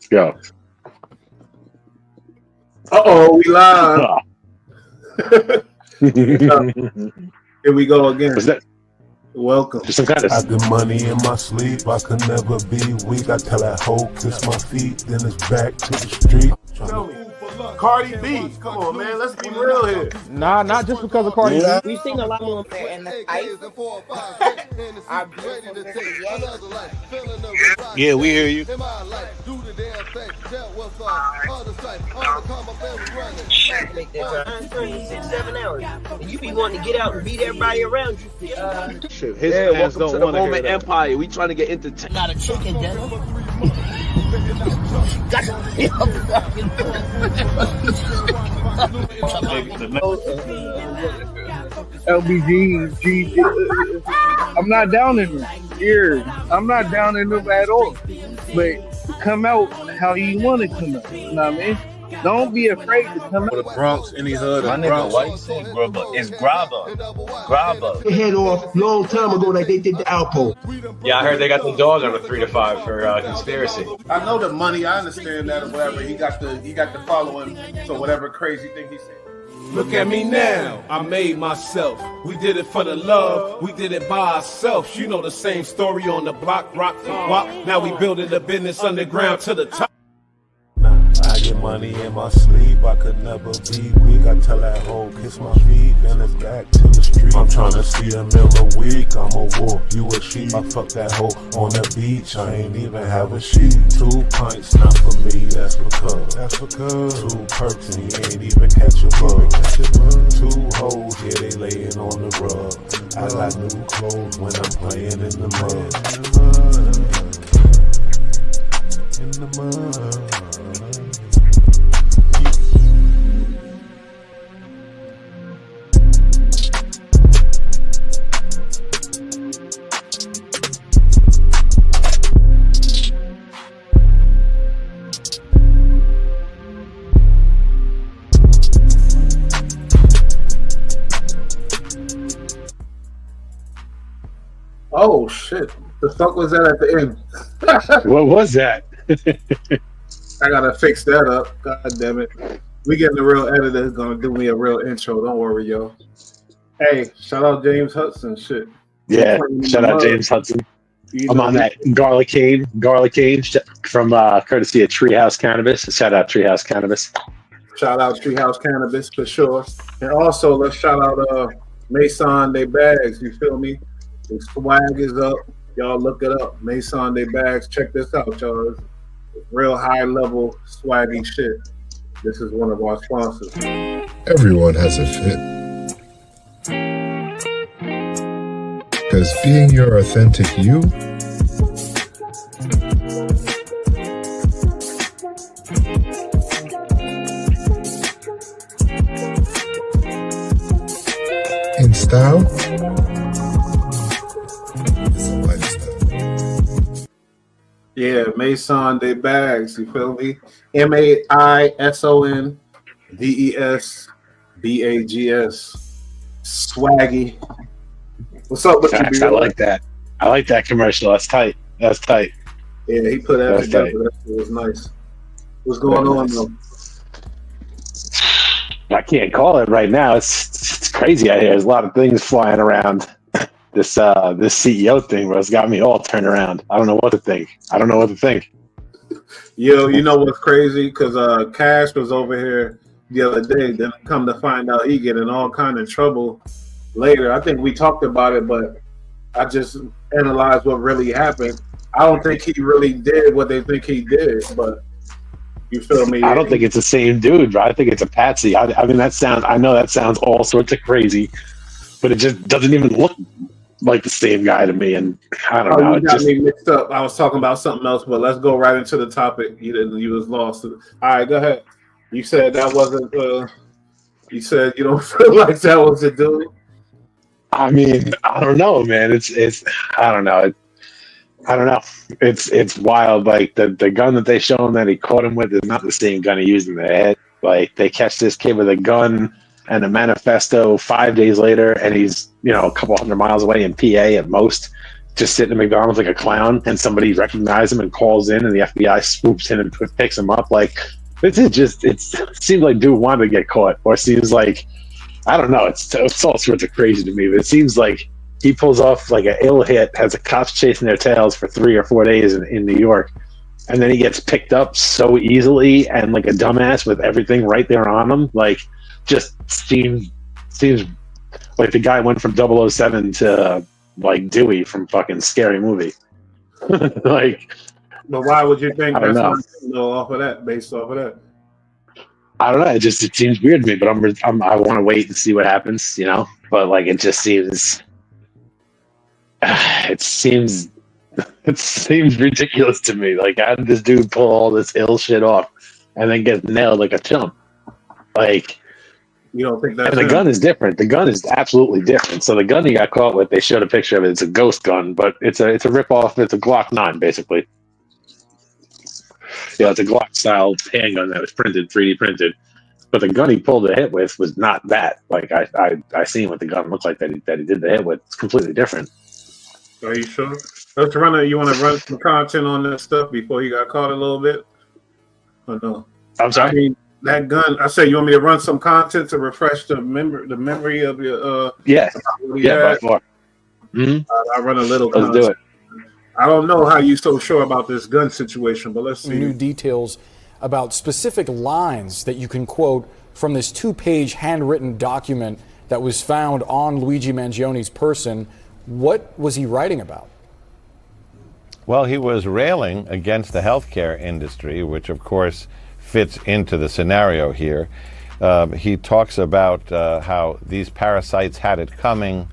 Go. We live. Here we go again. Was that Welcome. some kind of I get money in my sleep, I could never be weak. I tell that hoe, kiss my feet, then it's back to the street. Tell me, Cardi B, come on, man, let's be real here. Nah, not just because of Cardi B. We've seen a lot more there in the ice. Our beautiful Mr. Ye. Yeah, we hear you. Make that 7 hours. And you be wanting to get out and beat everybody around you. Shit, his fans don't want to hear that. Empire. We trying to get entertained. Not a chicken dinner. LBG, I'm not down in them. Here, I'm not down in them at all. But come out how you want to come out. You know what I mean? Don't be afraid to come out. The Bronx, any hood My of nigga, Bronx. why you saying grubber? It's grabber. Grabber. Head off long time ago like they did the Alpo. Yeah, I heard they got the dog on a 3 to 5 for conspiracy. I know the money, I understand that or whatever. He got the following, so whatever crazy thing he said. Look at me now, I made myself. We did it for the love, we did it by ourselves. You know the same story on the block, rock, wop. Now we building the business underground to the top. I get money in my sleep, I could never be weak. I tell that hoe, kiss my feet, then it's back to the street. I'm trying to see a meal a week, I'm a wolf, you a sheep. I fuck that hoe on the beach, I ain't even have a sheet. 2 pints, not for me, that's because 2 perks and you ain't even catch a bug. 2 hoes, yeah, they laying on the rug. I got new clothes when I'm playing in the mud. In the mud. Oh shit! The fuck was that at the end? what was that? I gotta fix that up. God damn it! We getting the real editor who's gonna do me a real intro. Don't worry, yo. Hey, shout out James Hudson. Shit. Yeah, shout out James Hudson. I'm on that garlic cane from courtesy of Treehouse Cannabis. Shout out Treehouse Cannabis. Shout out Treehouse Cannabis for sure. And also let's shout out Mason Day Bags. You feel me? The swag is up. Y'all look it up. Mason Day Bags. Check this out, y'all. It's real high level swaggy shit. This is one of our sponsors. Everyone has a fit. Because being your authentic you in style is a lifestyle. Yeah, Mason Day Bags. You feel me? MAISONDESBAGS. Swaggy. What's up with Facts, you, I like that. I like that commercial. That's tight. That's tight. Yeah, he put that That's together. tight. That was nice. What's going on though? I can't call it right now. It's crazy out here. There's a lot of things flying around. This CEO thing, bro, has got me all turned around. I don't know what to think. Yo, you know what's crazy? Because Cash was over here the other day. Then come to find out, he get in all kind of trouble later. I think we talked about it, but I just analyzed what really happened. I don't think he really did what they think he did, but you feel me? I don't think it's the same dude, bro. I think it's a patsy. I mean, I know that sounds all sorts of crazy, but it just doesn't even look like the same guy to me. And I don't know. You got me mixed up. I was talking about something else, but let's go right into the topic. You was lost. All right, go ahead. You said that wasn't. You said you don't feel like that was a dude. I mean, I don't know, man. It's. I don't know. I don't know. It's wild. Like the gun that they show him that he caught him with is not the same gun he used in the head. Like they catch this kid with a gun and a manifesto 5 days later, and he's a couple hundred miles away in PA at most, just sitting at McDonald's like a clown, and somebody recognizes him and calls in, and the FBI swoops in and picks him up. Like, it seems like dude wanted to get caught, or seems like, I don't know. It's all sorts of crazy to me, but it seems like he pulls off like an ill hit, has the cops chasing their tails for 3 or 4 days in New York, and then he gets picked up so easily and like a dumbass with everything right there on him. Like, just seems like the guy went from 007 to like Dewey from fucking Scary Movie. Like, but why would you think I don't that's know. not off of that, based off of that? I don't know. It seems weird to me, but I want to wait and see what happens, you know. But like, it just seems, it seems ridiculous to me. Like, how did this dude pull all this ill shit off and then get nailed like a chump? Like, you don't think that? And the gun is different. The gun is absolutely different. So the gun he got caught with, they showed a picture of it. It's a ghost gun, but it's a rip-off. It's a Glock 9, basically. Yeah, it's a Glock style handgun that was printed, 3D printed. But the gun he pulled the hit with was not that. Like, I seen what the gun looks like that he did the hit with. It's completely different. Are you sure? You want to run some content on that stuff before you got caught a little bit? Or no? I'm sorry? I mean, that gun, I said, you want me to run some content to refresh the memory of your yeah by far. Mm-hmm. I run a little Let's content. do it. I don't know how you're so sure about this gun situation, but let's see. New details about specific lines that you can quote from this 2-page handwritten document that was found on Luigi Mangioni's person. What was he writing about? Well, he was railing against the healthcare industry, which of course fits into the scenario here. He talks about how these parasites had it coming.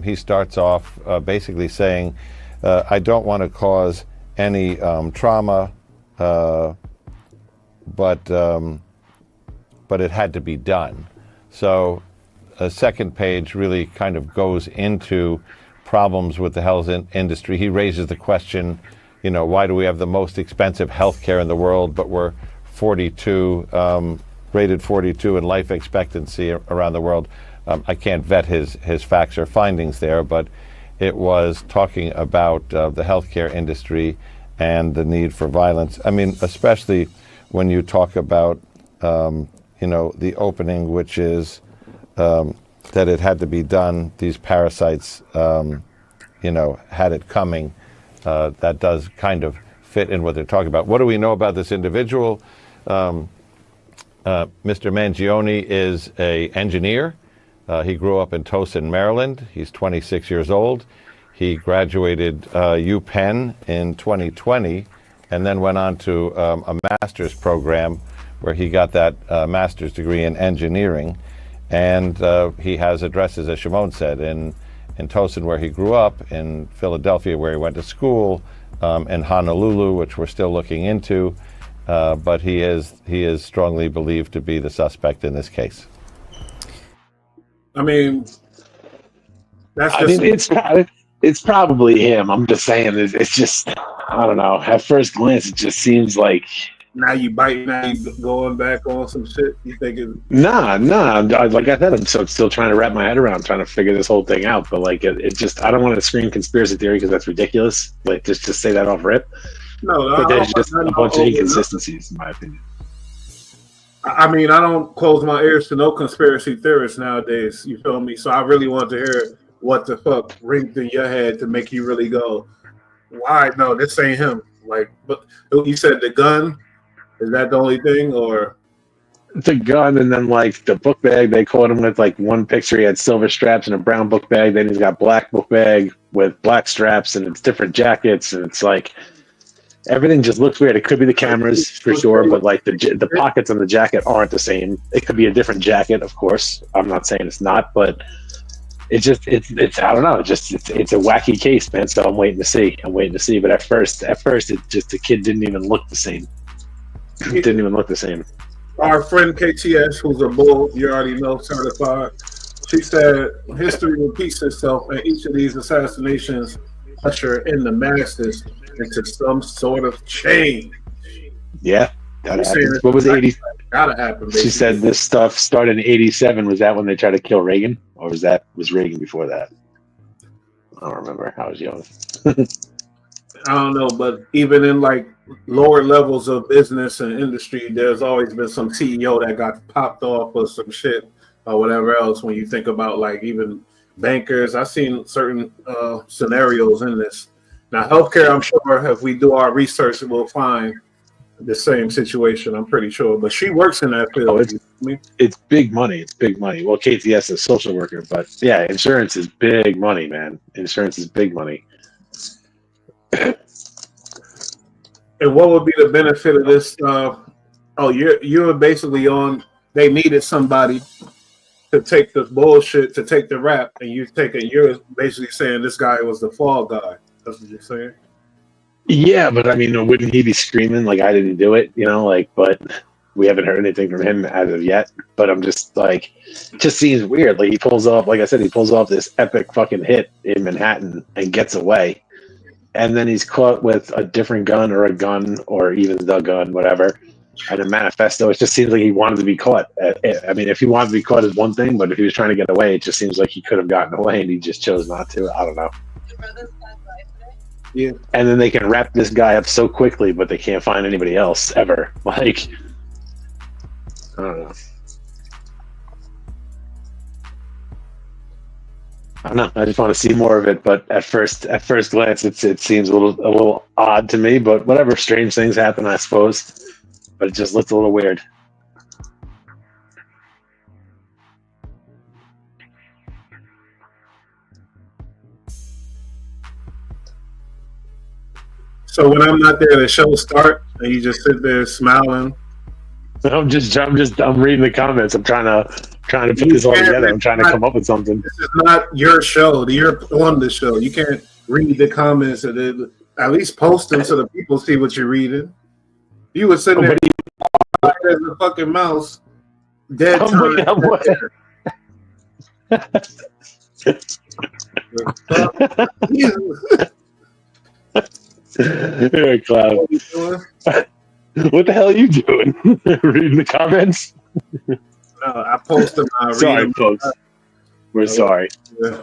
He starts off basically saying, I don't want to cause any trauma, but it had to be done. So a second page really kind of goes into problems with the health industry. He raises the question, you know, why do we have the most expensive healthcare in the world, but we're 42, rated 42 in life expectancy around the world? I can't vet his facts or findings there, but it was talking about the healthcare industry and the need for violence. I mean, especially when you talk about, you know, the opening, which is that it had to be done. These parasites, you know, had it coming. That does kind of fit in what they're talking about. What do we know about this individual? Mr. Mangioni is an engineer. He grew up in Towson, Maryland. He's 26 years old. He graduated UPenn in 2020 and then went on to a master's program where he got that master's degree in engineering. And he has addresses, as Shimon said, in Towson, where he grew up, in Philadelphia, where he went to school, in Honolulu, which we're still looking into. But he is strongly believed to be the suspect in this case. I mean, it's probably him. I'm just saying, it's just, I don't know. At first glance, it just seems like. Now you going back on some shit. You think it? Nah. Like I said, I'm still trying to wrap my head around trying to figure this whole thing out. But like, it just, I don't want to scream conspiracy theory because that's ridiculous. Like, just say that off rip. No, but there's just a bunch of inconsistencies, in my opinion. I mean, I don't close my ears to no conspiracy theorists nowadays. You feel me? So I really want to hear what the fuck ring through your head to make you really go, why? No, this ain't him. Like, but you said the gun. Is that the only thing, or the gun? And then like the book bag they caught him with, like one picture he had silver straps and a brown book bag. Then he's got black book bag with black straps, and it's different jackets, and it's like everything just looks weird. It could be the cameras for sure, but like the pockets on the jacket aren't the same. It could be a different jacket, of course. I'm not saying it's not, but it's I don't know. It's a wacky case, man. So I'm waiting to see. But at first, it just, the kid didn't even look the same. It didn't even look the same. Our friend KTS, who's a bull, you already know, certified, she said history repeats itself, and each of these assassinations usher in the masses into some sort of change. Yeah, that happens. What was 80? Gotta happen. Basically. She said this stuff started in '87. Was that when they tried to kill Reagan, or was Reagan before that? I don't remember. I was young. I don't know, but even in like lower levels of business and industry, there's always been some CEO that got popped off or some shit or whatever else. When you think about like even bankers, I've seen certain scenarios in this. Now, healthcare, I'm sure if we do our research, we'll find the same situation. I'm pretty sure, but she works in that field. Oh, it's big money. It's big money. Well, KTS is a social worker, but yeah, insurance is big money, man. Insurance is big money. And what would be the benefit of this? You're basically on. They needed somebody to take the bullshit, to take the rap, and you're basically saying this guy was the fall guy. That's what you're saying. Yeah, but I mean, wouldn't he be screaming like I didn't do it? You know, like, but we haven't heard anything from him as of yet. But I'm just like, it just seems weird. Like he pulls off, like I said, he pulls off this epic fucking hit in Manhattan and gets away. And then he's caught with a different gun or a gun or even the gun, whatever, and a manifesto. It just seems like he wanted to be caught. I mean, if he wanted to be caught is one thing, but if he was trying to get away, it just seems like he could have gotten away and he just chose not to. I don't know. Yeah. And then they can wrap this guy up so quickly, but they can't find anybody else ever. Like, I don't know. I don't know. I just want to see more of it, but at first glance, it seems a little odd to me. But whatever, strange things happen, I suppose. But it just looks a little weird. So when I'm not there, the show start, and you just sit there smiling. I'm reading the comments. I'm trying to put this all together. I'm trying to come up with something. This is not your show. You're on the show. You can't read the comments and then at least post them so the people see what you're reading. You were sitting there as a fucking mouse, dead time. You're Cloud. What the hell are you doing? Reading the comments? I posted my. Sorry, folks. We're sorry. Yeah.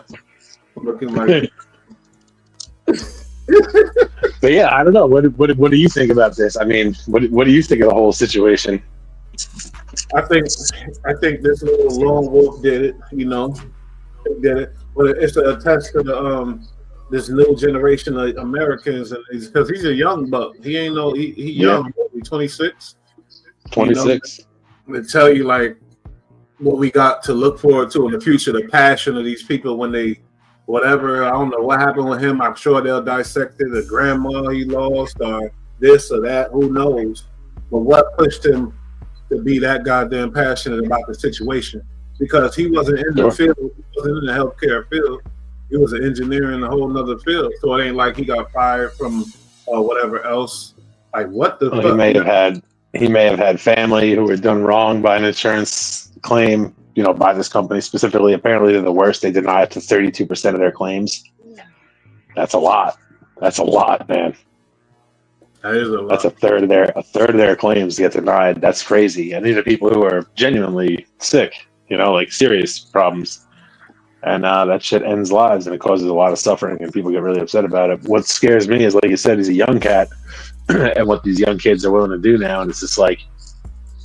Looking like. But yeah, I don't know. What do you think about this? I mean, what do you think of the whole situation? I think this little lone wolf did it. You know, did it. But it's a test to the this new generation of Americans, and because he's a young buck. He ain't he young. He's 26. 26. You know, to tell you like what we got to look forward to in the future, the passion of these people when they whatever. I don't know what happened with him. I'm sure they'll dissect it. The grandma he lost, or this or that. Who knows? But what pushed him to be that goddamn passionate about the situation? Because he wasn't in the field. He wasn't in the healthcare field. He was an engineer in a whole nother field. So it ain't like he got fired from whatever else. Like what the fuck? He may have had family who were done wrong by an insurance claim, you know, by this company specifically. Apparently they're the worst. They deny up to 32% of their claims. That's a lot. That's a lot, man. That is a lot. That's a third of their claims get denied. That's crazy. And these are people who are genuinely sick, you know, like serious problems. And that shit ends lives, and it causes a lot of suffering, and people get really upset about it. What scares me is, like you said, he's a young cat, and what these young kids are willing to do now. And it's just like,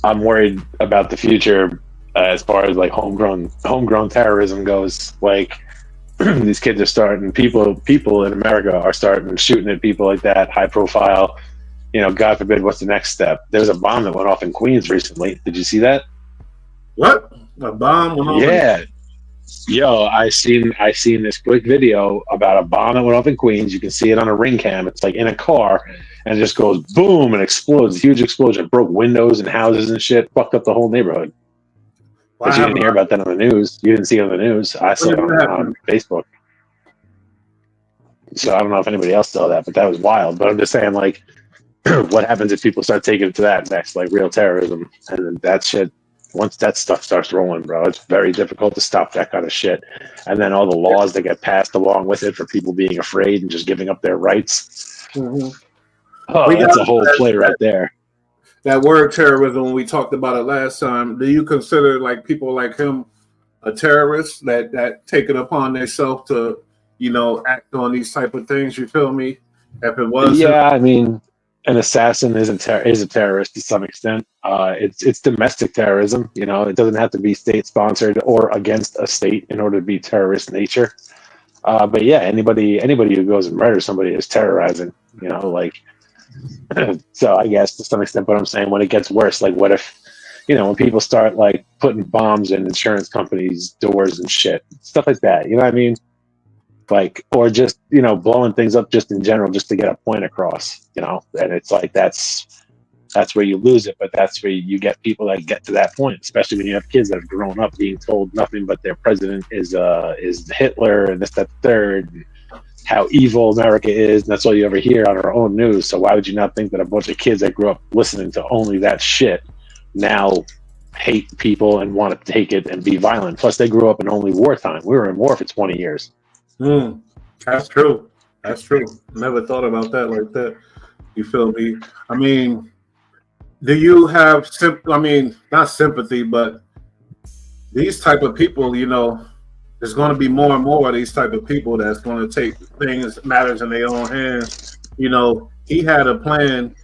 I'm worried about the future as far as like homegrown terrorism goes. Like these kids are starting, people in America are starting shooting at people like that, high profile. You know, God forbid, what's the next step? There's a bomb that went off in Queens recently. Did you see that? What? A bomb went off? Yeah. Yo, I seen this quick video about a bomb that went off in Queens. You can see it on a ring cam. It's like in a car, and it just goes boom and explodes. Huge explosion, broke windows and houses and shit, fucked up the whole neighborhood. But you didn't hear about that on the news. You didn't see it on the news. I saw it on Facebook. So I don't know if anybody else saw that, but that was wild. But I'm just saying, like, what happens if people start taking it to that next, like real terrorism, and then that shit. Once that stuff starts rolling, bro, it's very difficult to stop that kind of shit. And then all the laws that get passed along with it for people being afraid and just giving up their rights. Mm-hmm. Oh, that's a whole play right there. That word terrorism, when we talked about it last time, do you consider like people like him a terrorist that take it upon themselves to act on these type of things. You feel me? If it was, yeah, I mean, an assassin is a terrorist to some extent. It's domestic terrorism. It doesn't have to be state sponsored or against a state in order to be terrorist nature. But yeah, anybody who goes and murders somebody is terrorizing. Like. So I guess to some extent, but I'm saying when it gets worse, like what if, when people start like putting bombs in insurance companies' doors and shit, stuff like that. You know what I mean? Like, or just blowing things up just in general, just to get a point across. And it's like that's where you lose it, but that's where you get people that get to that point, especially when you have kids that have grown up being told nothing but their president is Hitler and this, that, third. How evil America is, and that's all you ever hear on our own news. So why would you not think that a bunch of kids that grew up listening to only that shit now hate people and want to take it and be violent? Plus, they grew up in only wartime. We were in war for 20 years. That's true. That's true. Never thought about that like that. You feel me? I mean, do you have not sympathy, but these type of people, there's going to be more and more of these type of people that's going to take matters in their own hands. He had a plan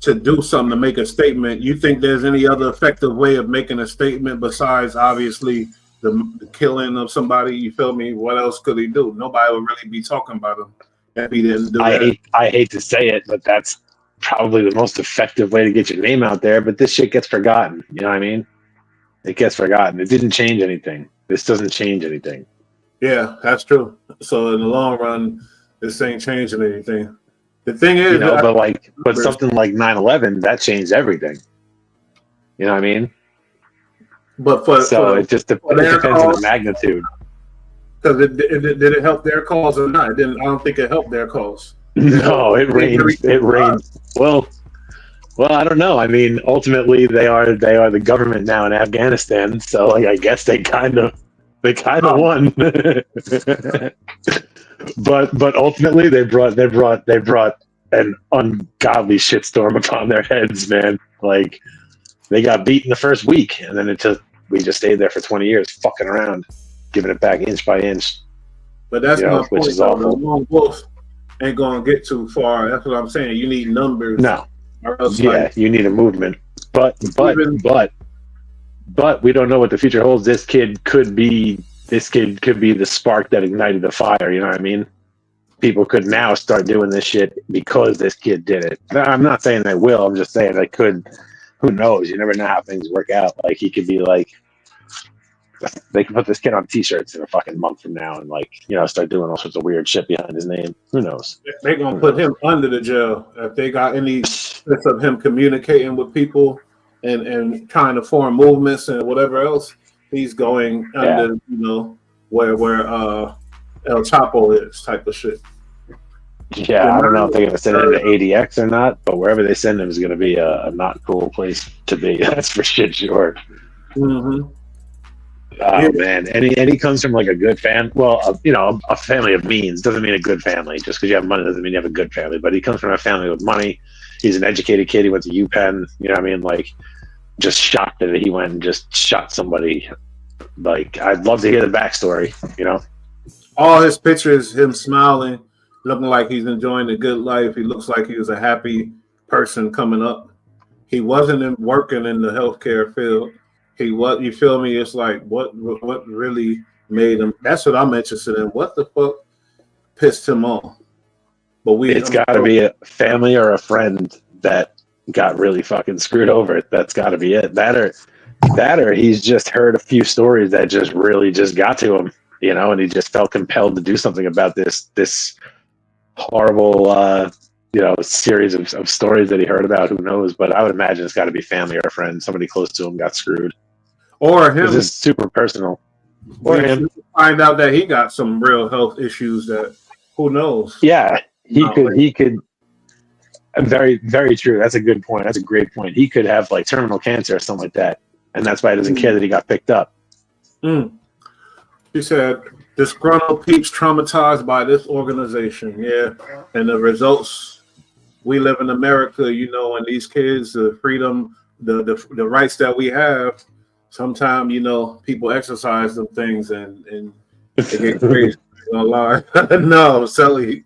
to do something, to make a statement. You think there's any other effective way of making a statement besides obviously the killing of somebody? You feel me? What else could he do? Nobody would really be talking about him if he didn't do that. I hate to say it, but that's probably the most effective way to get your name out there. But this shit gets forgotten. You know what I mean? It gets forgotten. It didn't change anything. This doesn't change anything. Yeah, that's true. So in the long run, this ain't changing anything. The thing is, but something like 9/11, that changed everything. You know what I mean? But it just depends on the magnitude. Because did it help their cause or not? I don't think it helped their cause. No, it rained. It rained. Well, I don't know. I mean, ultimately, they are the government now in Afghanistan. So, I guess they kind of won. but ultimately, they brought an ungodly shitstorm upon their heads, man. Like, they got beat in the first week, and then we just stayed there for 20 years, fucking around, giving it back inch by inch. But that's my point. Which is awful. The lone wolf ain't gonna get too far. That's what I'm saying. You need numbers. No. You need a movement, but we don't know what the future holds. This kid could be the spark that ignited the fire. You know what I mean? People could now start doing this shit because this kid did it. I'm not saying they will. I'm just saying they could. Who knows? You never know how things work out. Like, he could be like, they can put this kid on T-shirts in a fucking month from now and start doing all sorts of weird shit behind his name. Who knows? They're gonna put him under the jail if they got any sense of him communicating with people and trying to form movements and whatever else. He's going under, where El Chapo is, type of shit. Yeah, I don't know if they're gonna send him to ADX or not, but wherever they send him is gonna be a not cool place to be. That's for shit sure. Mm-hmm. Oh man, and he comes from like a good family. Well, a family of means doesn't mean a good family. Just because you have money doesn't mean you have a good family. But he comes from a family with money. He's an educated kid. He went to UPenn. You know what I mean? Like, just shocked that he went and just shot somebody. Like, I'd love to hear the backstory. All his pictures, him smiling, looking like he's enjoying a good life. He looks like he was a happy person coming up. He wasn't working in the healthcare field. You feel me? It's like, what really made him? That's what I'm interested in. What the fuck pissed him off? But it's got to be a family or a friend that got really fucking screwed over. That's got to be it. That or he's just heard a few stories that just really just got to him, and he just felt compelled to do something about this horrible, series of stories that he heard about. Who knows? But I would imagine it's got to be family or a friend. Somebody close to him got screwed. Or him. This is super personal. Or him. Find out that he got some real health issues that, who knows? Yeah, he could. Very, very true. That's a good point. That's a great point. He could have like terminal cancer or something like that. And that's why he doesn't care that he got picked up. He said, disgruntled peeps traumatized by this organization. Yeah. And the results, we live in America, and these kids, the freedom, the rights that we have, sometimes, people exercise them things and they get crazy. No lie. No, Sally.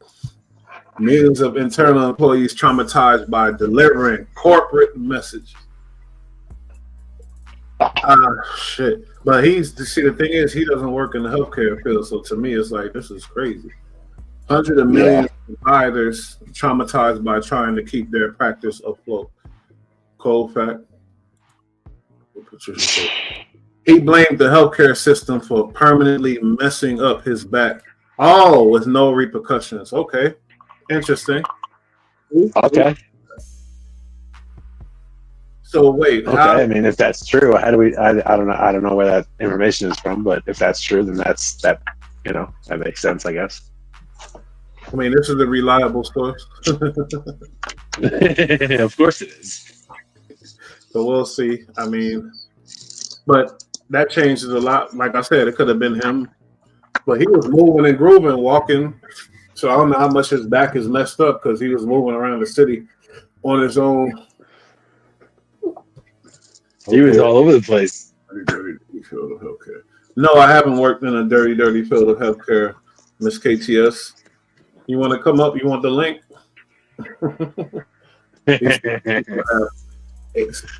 Millions of internal employees traumatized by delivering corporate message. Shit. But the thing is, he doesn't work in the healthcare field. So to me, it's like, this is crazy. Hundreds of millions of providers traumatized by trying to keep their practice afloat. Cold fact. He blamed the healthcare system for permanently messing up his back. All with no repercussions. Okay. Interesting. Okay. So wait. Okay. I mean, if that's true, how do we? I don't know. I don't know where that information is from, but if that's true, then that makes sense, I guess. I mean, this is a reliable source. Of course it is. So we'll see. I mean, but that changes a lot. Like I said, it could have been him, but he was moving and grooving, walking. So I don't know how much his back is messed up because he was moving around the city on his own. He was all over the place. Dirty field of healthcare. No, I haven't worked in a dirty field of healthcare, Miss KTS. You want to come up? You want the link?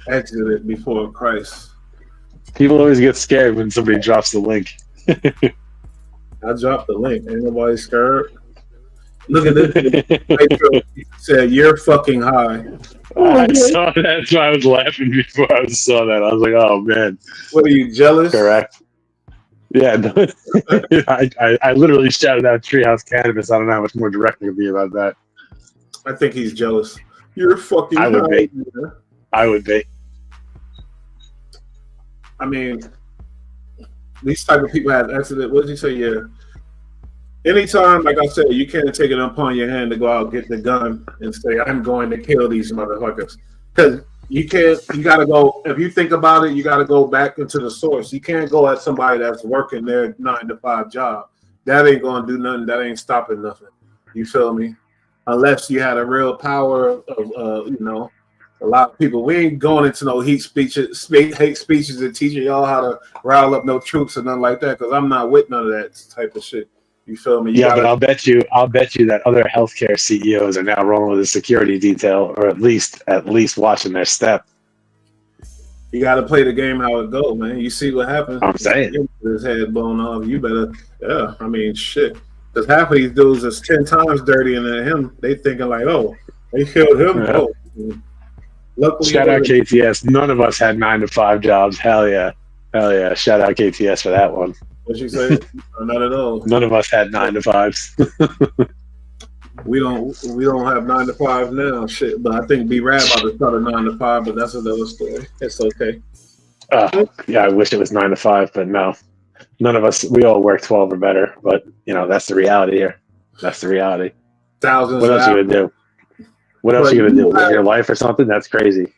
Exited before Christ. People always get scared when somebody drops the link. I dropped the link. Ain't nobody scared. Look at this. He said, "You're fucking high." I saw that. That's why I was laughing before I saw that. I was like, "Oh man, what are you, jealous?" Correct. Yeah, no, I literally shouted out Treehouse Cannabis. I don't know how much more direct I can be about that. I think he's jealous. You're fucking high. I would be. I mean, these type of people have accident. What did you say? Yeah. Anytime, like I said, you can't take it upon your hand to go out, get the gun, and say, "I'm going to kill these motherfuckers." Because you can't. You got to go. If you think about it, you got to go back into the source. You can't go at somebody that's working their 9-to-5 job. That ain't going to do nothing. That ain't stopping nothing. You feel me? Unless you had a real power of, a lot of people. We ain't going into no hate speeches and teaching y'all how to rile up no troops and nothing like that. Because I'm not with none of that type of shit. You feel me? But I'll bet you that other healthcare CEOs are now rolling with a security detail, or at least watching their step. You got to play the game how it goes, man. You see what happens. I'm saying his head blown off. You better, yeah. I mean, shit. Because half of these dudes is 10 times dirtier than him. They thinking like, oh, they killed him. Yeah. Oh, luckily, shout out KTS. None of us had 9-to-5 jobs. Hell yeah. Shout out KTS for that one. What'd you say? Not at all. None of us had 9-to-5s. We don't have 9-to-5 now, shit. But I think B Rad about to start a 9-to-5, but that's another story. It's okay. Yeah, I wish it was 9-to-5, but no. None of us. We all work 12 or better, but that's the reality here. That's the reality. Thousands. What else are you gonna do? What else are you gonna do? Live your life or something? That's crazy.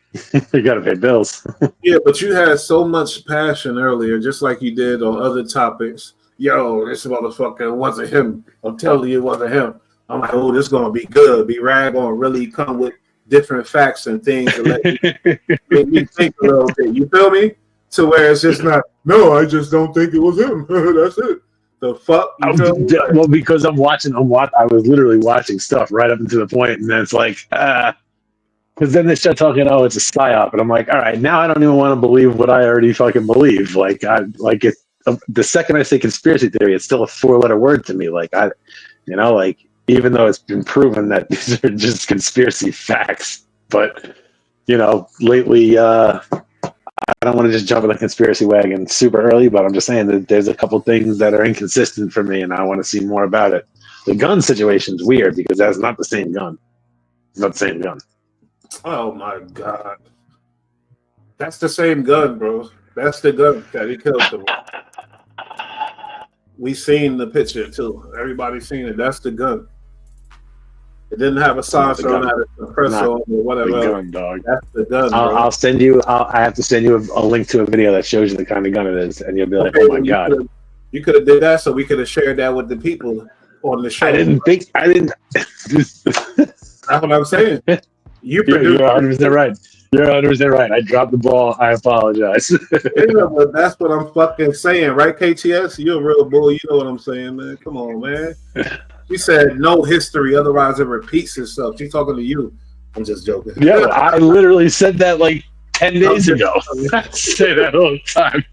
You gotta pay bills. Yeah, but you had so much passion earlier, just like you did on other topics. Yo, this motherfucker wasn't him. I'm telling you, it wasn't him. I'm like, oh, this is gonna be good. B-Rad gonna really come with different facts and things to make me think a little bit. You feel me? To where it's just not. No, I just don't think it was him. That's it. The fuck? Well, because I was literally watching stuff right up until the point, and then it's like, because then they start talking, oh, it's a psyop, and I'm like, all right, now I don't even want to believe what I already fucking believe. The second I say conspiracy theory, it's still a 4-letter word to me. Even though it's been proven that these are just conspiracy facts, but lately, I don't want to just jump on the conspiracy wagon super early, but I'm just saying that there's a couple things that are inconsistent for me, and I want to see more about it. The gun situation's weird because that's not the same gun. It's not the same gun. Oh my god, that's the same gun, bro. That's the gun that he killed them. We seen the picture too. Everybody's seen it. That's the gun. It didn't have a silencer on it, a compressor or whatever. The gun, dog. That's the gun. I'll send you. I have to send you a link to a video that shows you the kind of gun it is, and you'll be like, "Oh my god!" You could have did that, so we could have shared that with the people on the show. I didn't. That's what I'm saying. You You're 100% right. You're 100% right. I dropped the ball. I apologize. Yeah, but that's what I'm fucking saying, right, KTS? You're a real bull. You know what I'm saying, man. Come on, man. She said no history, otherwise it repeats itself. She's talking to you. I'm just joking. Yeah, I literally said that like 10 days ago. I say that all the time.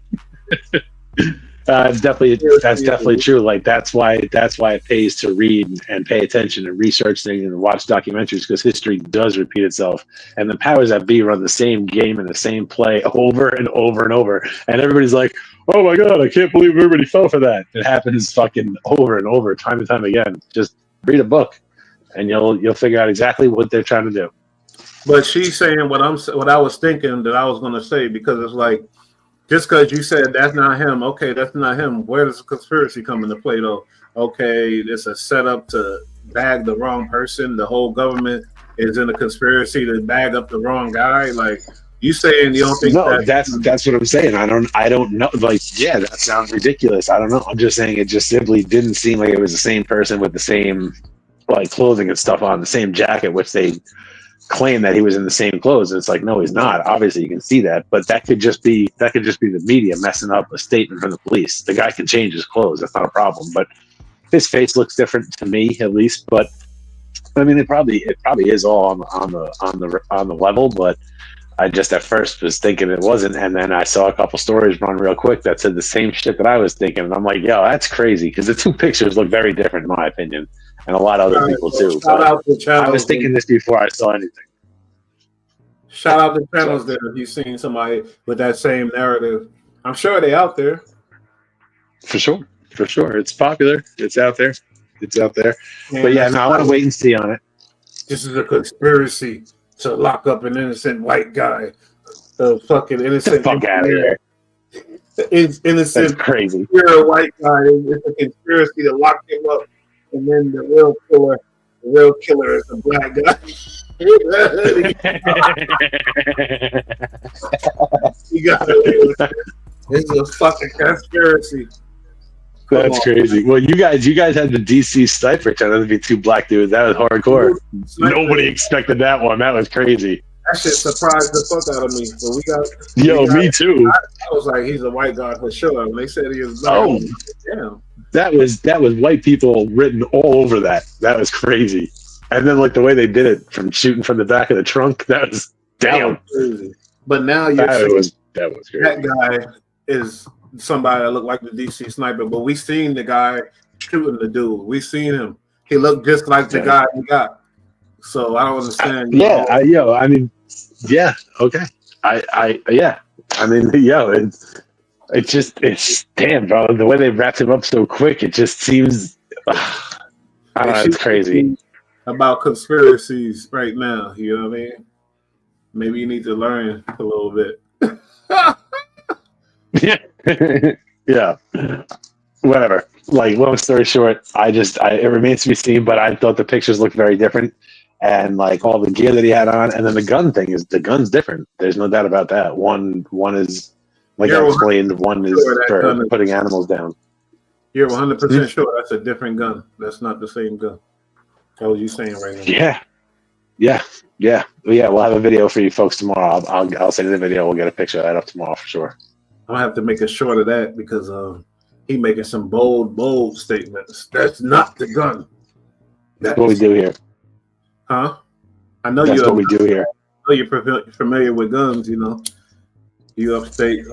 That's definitely true. Like that's why it pays to read and pay attention and research things and watch documentaries, because history does repeat itself, and the powers that be run the same game and the same play over and over and over, and everybody's like, oh my god, I can't believe everybody fell for that. It happens fucking over and over, time and time again. Just read a book and you'll figure out exactly what they're trying to do. But she's saying what I was thinking that I was going to say, because it's like, just because you said that's not him, okay, that's not him. Where does the conspiracy come into play, though? Okay, it's a setup to bag the wrong person. The whole government is in a conspiracy to bag up the wrong guy. Like, you saying you don't think that's what I'm saying. I don't know. Like, yeah, that sounds ridiculous. I don't know. I'm just saying it just simply didn't seem like it was the same person with the same like clothing and stuff on, the same jacket, which they claim that he was in the same clothes. And it's like, no, he's not. Obviously you can see that, but that could just be the media messing up a statement from the police. The guy can change his clothes. That's not a problem. But his face looks different to me, at least. But I mean, it probably is all on the level, but I just at first was thinking it wasn't, and then I saw a couple stories run real quick that said the same shit that I was thinking, and I'm like, yo, that's crazy, because the two pictures look very different in my opinion, and a lot of other people too. I was thinking this before I saw anything. Shout out to channels that if you've seen somebody with that same narrative, I'm sure they out there. For sure, it's popular. It's out there. But yeah, no, I want to wait and see on it. This is a conspiracy to lock up an innocent white guy. The fucking innocent. Fuck out of here. Innocent. That's crazy. You're a white guy. It's a conspiracy to lock him up, and then the real killer is a black guy. You got it. This is a fucking conspiracy. That's crazy. Well, you guys had the DC sniper trying to be two black dudes. That was hardcore. Nobody expected that one. That was crazy. That shit surprised the fuck out of me. But me too. I was like, he's a white guy for sure. And they said he was black. Oh, damn. That was white people written all over that. That was crazy. And then like the way they did it from shooting from the back of the trunk, that was damn. That was crazy. But now you're that was crazy. That guy is somebody that looked like the DC sniper, but we seen the guy shooting the dude. We seen him. He looked just like the guy we got. So I don't understand. Okay. It's damn, bro. The way they wrapped him up so quick, it just seems. I don't know, it's crazy. About conspiracies right now, you know what I mean? Maybe you need to learn a little bit. Yeah. Whatever. Like, long story short, it remains to be seen, but I thought the pictures looked very different, and like all the gear that he had on, and then the gun's different. There's no doubt about that. One is like I explained, one is for putting animals down. You're 100% sure that's a different gun. That's not the same gun. That's what you saying right now. Yeah. We'll have a video for you folks tomorrow. I'll send you the video. We'll get a picture of that up tomorrow for sure. I'm gonna have to make a short of that because he making some bold statements. That's not the gun. That's what we do here. Huh? I know that's what we do here. I know you're familiar with guns. You know, you upstate.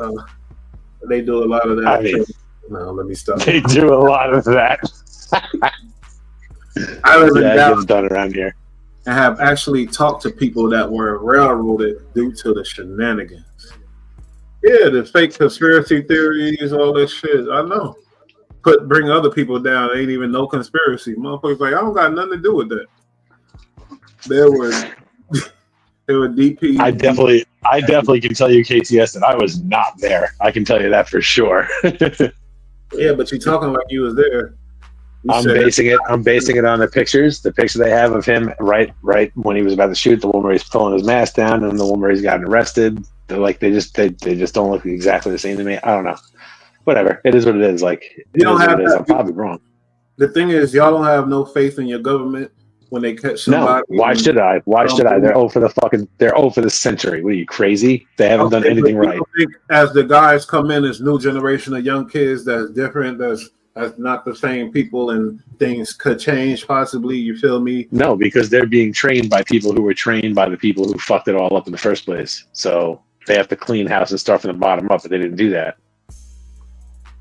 They do a lot of that. I mean, no, let me stop. They do a lot of that. I live in Dallas. It gets done around here. I have actually talked to people that were railroaded due to the shenanigans. Yeah, the fake conspiracy theories, all that shit. I know. Bring other people down. Ain't even no conspiracy. Motherfuckers like, I don't got nothing to do with that. There were DP. I definitely can tell you, KTS, that I was not there. I can tell you that for sure. Yeah, but you're talking like you was there. I'm basing it on the pictures. The picture they have of him right when he was about to shoot, the one where he's pulling his mask down, and the one where he's gotten arrested. They're like they just don't look exactly the same to me. I don't know. Whatever. It is what it is. Like you don't have. I'm probably wrong. The thing is, y'all don't have no faith in your government. when they catch No, somebody. why should I? Why should I? They're 0 for the fucking. They're 0 for the century. What are you, crazy? They haven't done anything but right. think as the guys come in, this new generation of young kids that's different, that's not the same people, and things could change possibly. You feel me? No, because they're being trained by people who were trained by the people who fucked it all up in the first place. So they have to clean house and start from the bottom up, but they didn't do that.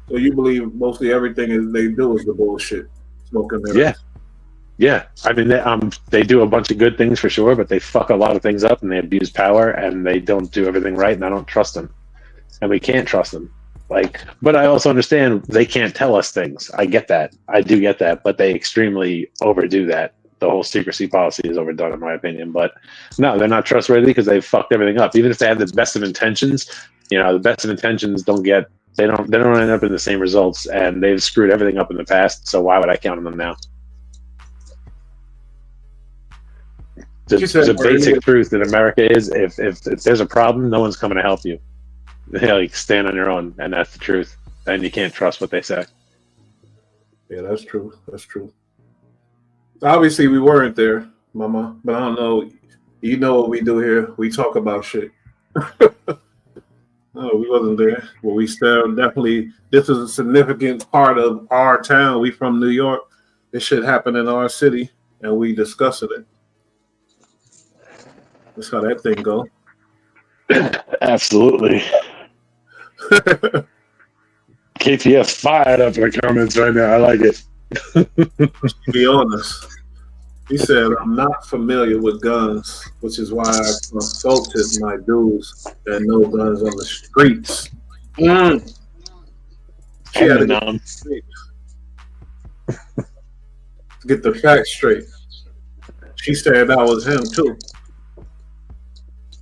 So you believe mostly everything they do is the bullshit, smoking mirrors? Yeah. Yeah, I mean, they do a bunch of good things for sure, but they fuck a lot of things up and they abuse power and they don't do everything right, and I don't trust them. And we can't trust them. But I also understand they can't tell us things. I get that. I do get that, but they extremely overdo that. The whole secrecy policy is overdone, in my opinion. But no, they're not trustworthy because they've fucked everything up. Even if they have the best of intentions, the best of intentions don't end up in the same results, and they've screwed everything up in the past. So why would I count on them now? The basic truth in America is if there's a problem, no one's coming to help you. Stand on your own, and that's the truth. And you can't trust what they say. Yeah, that's true. That's true. Obviously, we weren't there, Mama, but I don't know. You know what we do here? We talk about shit. No, we wasn't there. Well, we still definitely. This is a significant part of our town. We from New York. This shit happened in our city, and we discussing it. That's how that thing go. Absolutely. KTF fired up in the comments right now. I like it. To be honest, he said, "I'm not familiar with guns, which is why I consulted my dudes that know guns on the streets." She had to get the facts straight. She said that was him too.